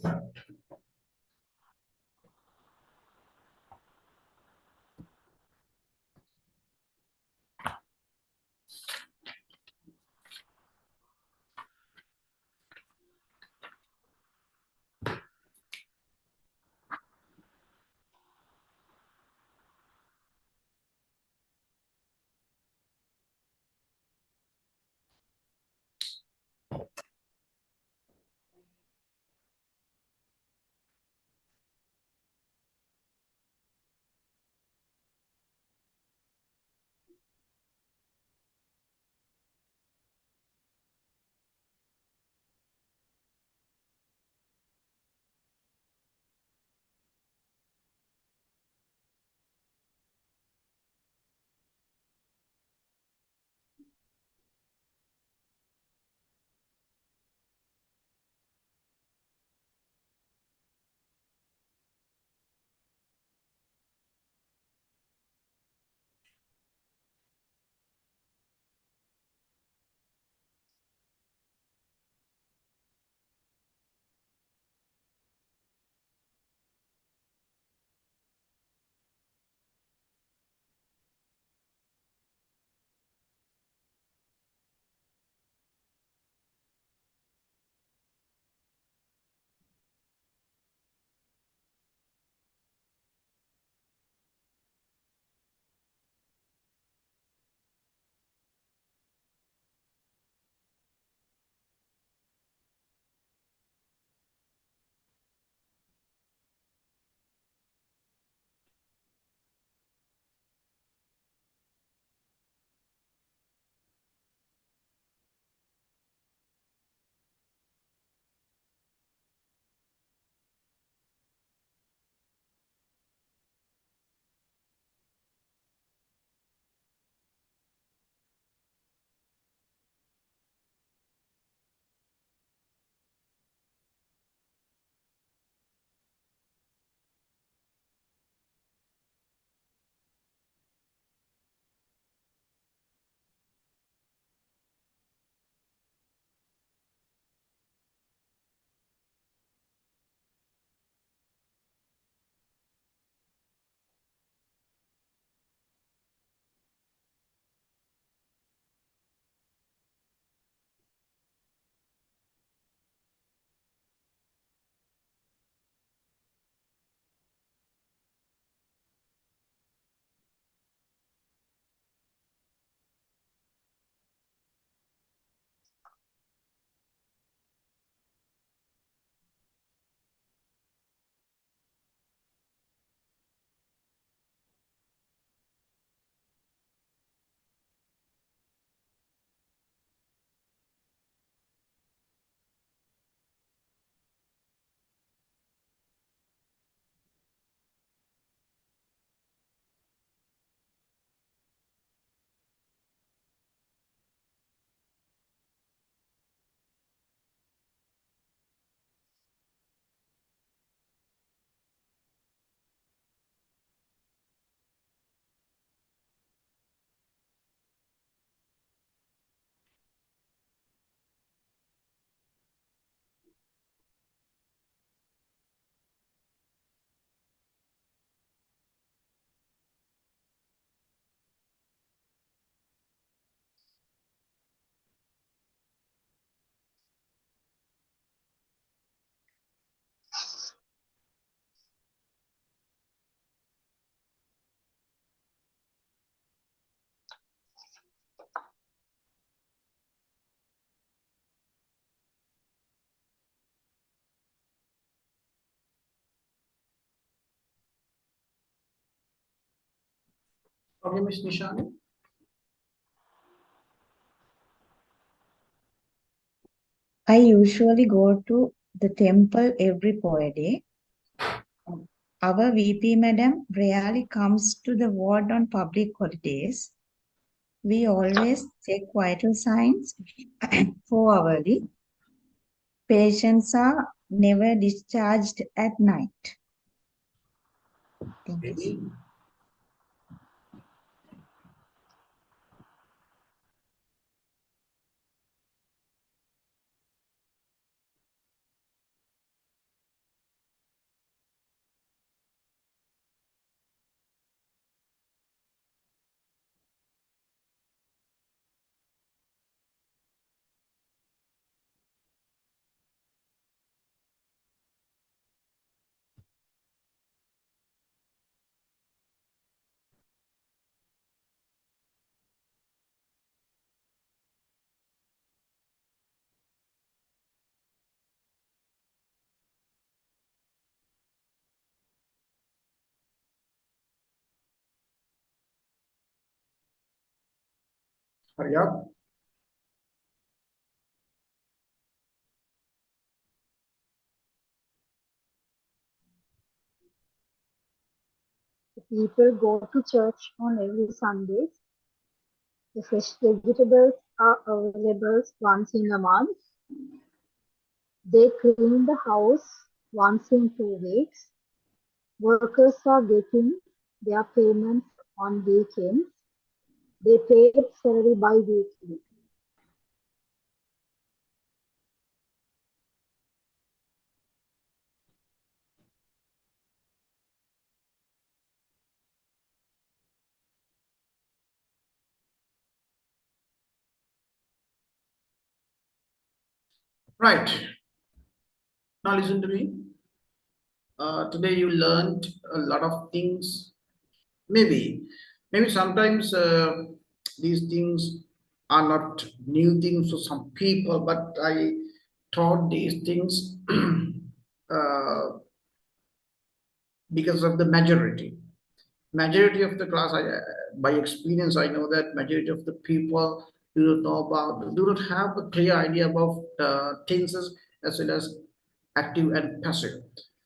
Okay, Miss Nishani. I usually go to the temple every Friday. Our VP madam rarely comes to the ward on public holidays. We always check vital signs 4 hourly. Patients are never discharged at night. Thank you, sir. Okay. Hurry up. People go to church on every Sunday. The fresh vegetables are available once in a month. They clean the house once in 2 weeks. Workers are getting their payments on weekends. They paid salary bi-weekly. Right. Now listen to me. Today you learned a lot of things. Maybe sometimes these things are not new things for some people, but I taught these things uh, because of the majority of the class. By experience, I know that majority of the people do not have a clear idea about tenses as well as active and passive.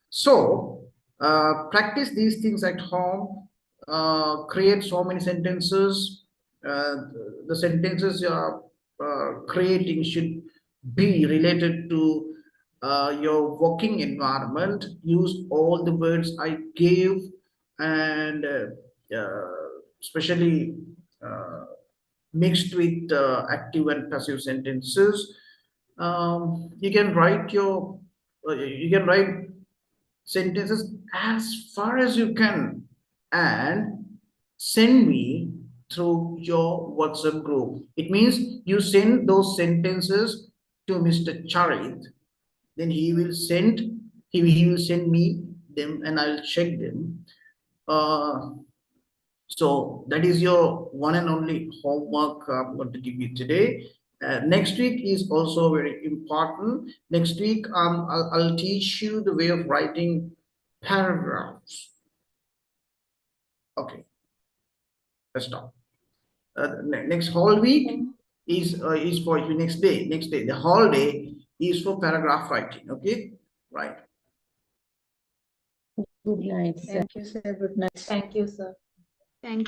So practice these things at home. Create so many sentences. uh, the sentences you are creating should be related to your working environment. Use all the words I gave, and especially uh, mixed with active and passive sentences. You can write sentences as far as you can and send me through your WhatsApp group. It means you send those sentences to Mr. Charit, then he will send me them and I'll check them. Uh, so that is your one and only homework I'm going to give you today. Next week is also very important. Next week, I'll teach you the way of writing paragraphs. Okay, let's stop. Next whole week is for you. Next day. The whole day is for paragraph writing. Okay, right. Good night, sir. Thank you, sir. Good night. Thank you, sir. Thank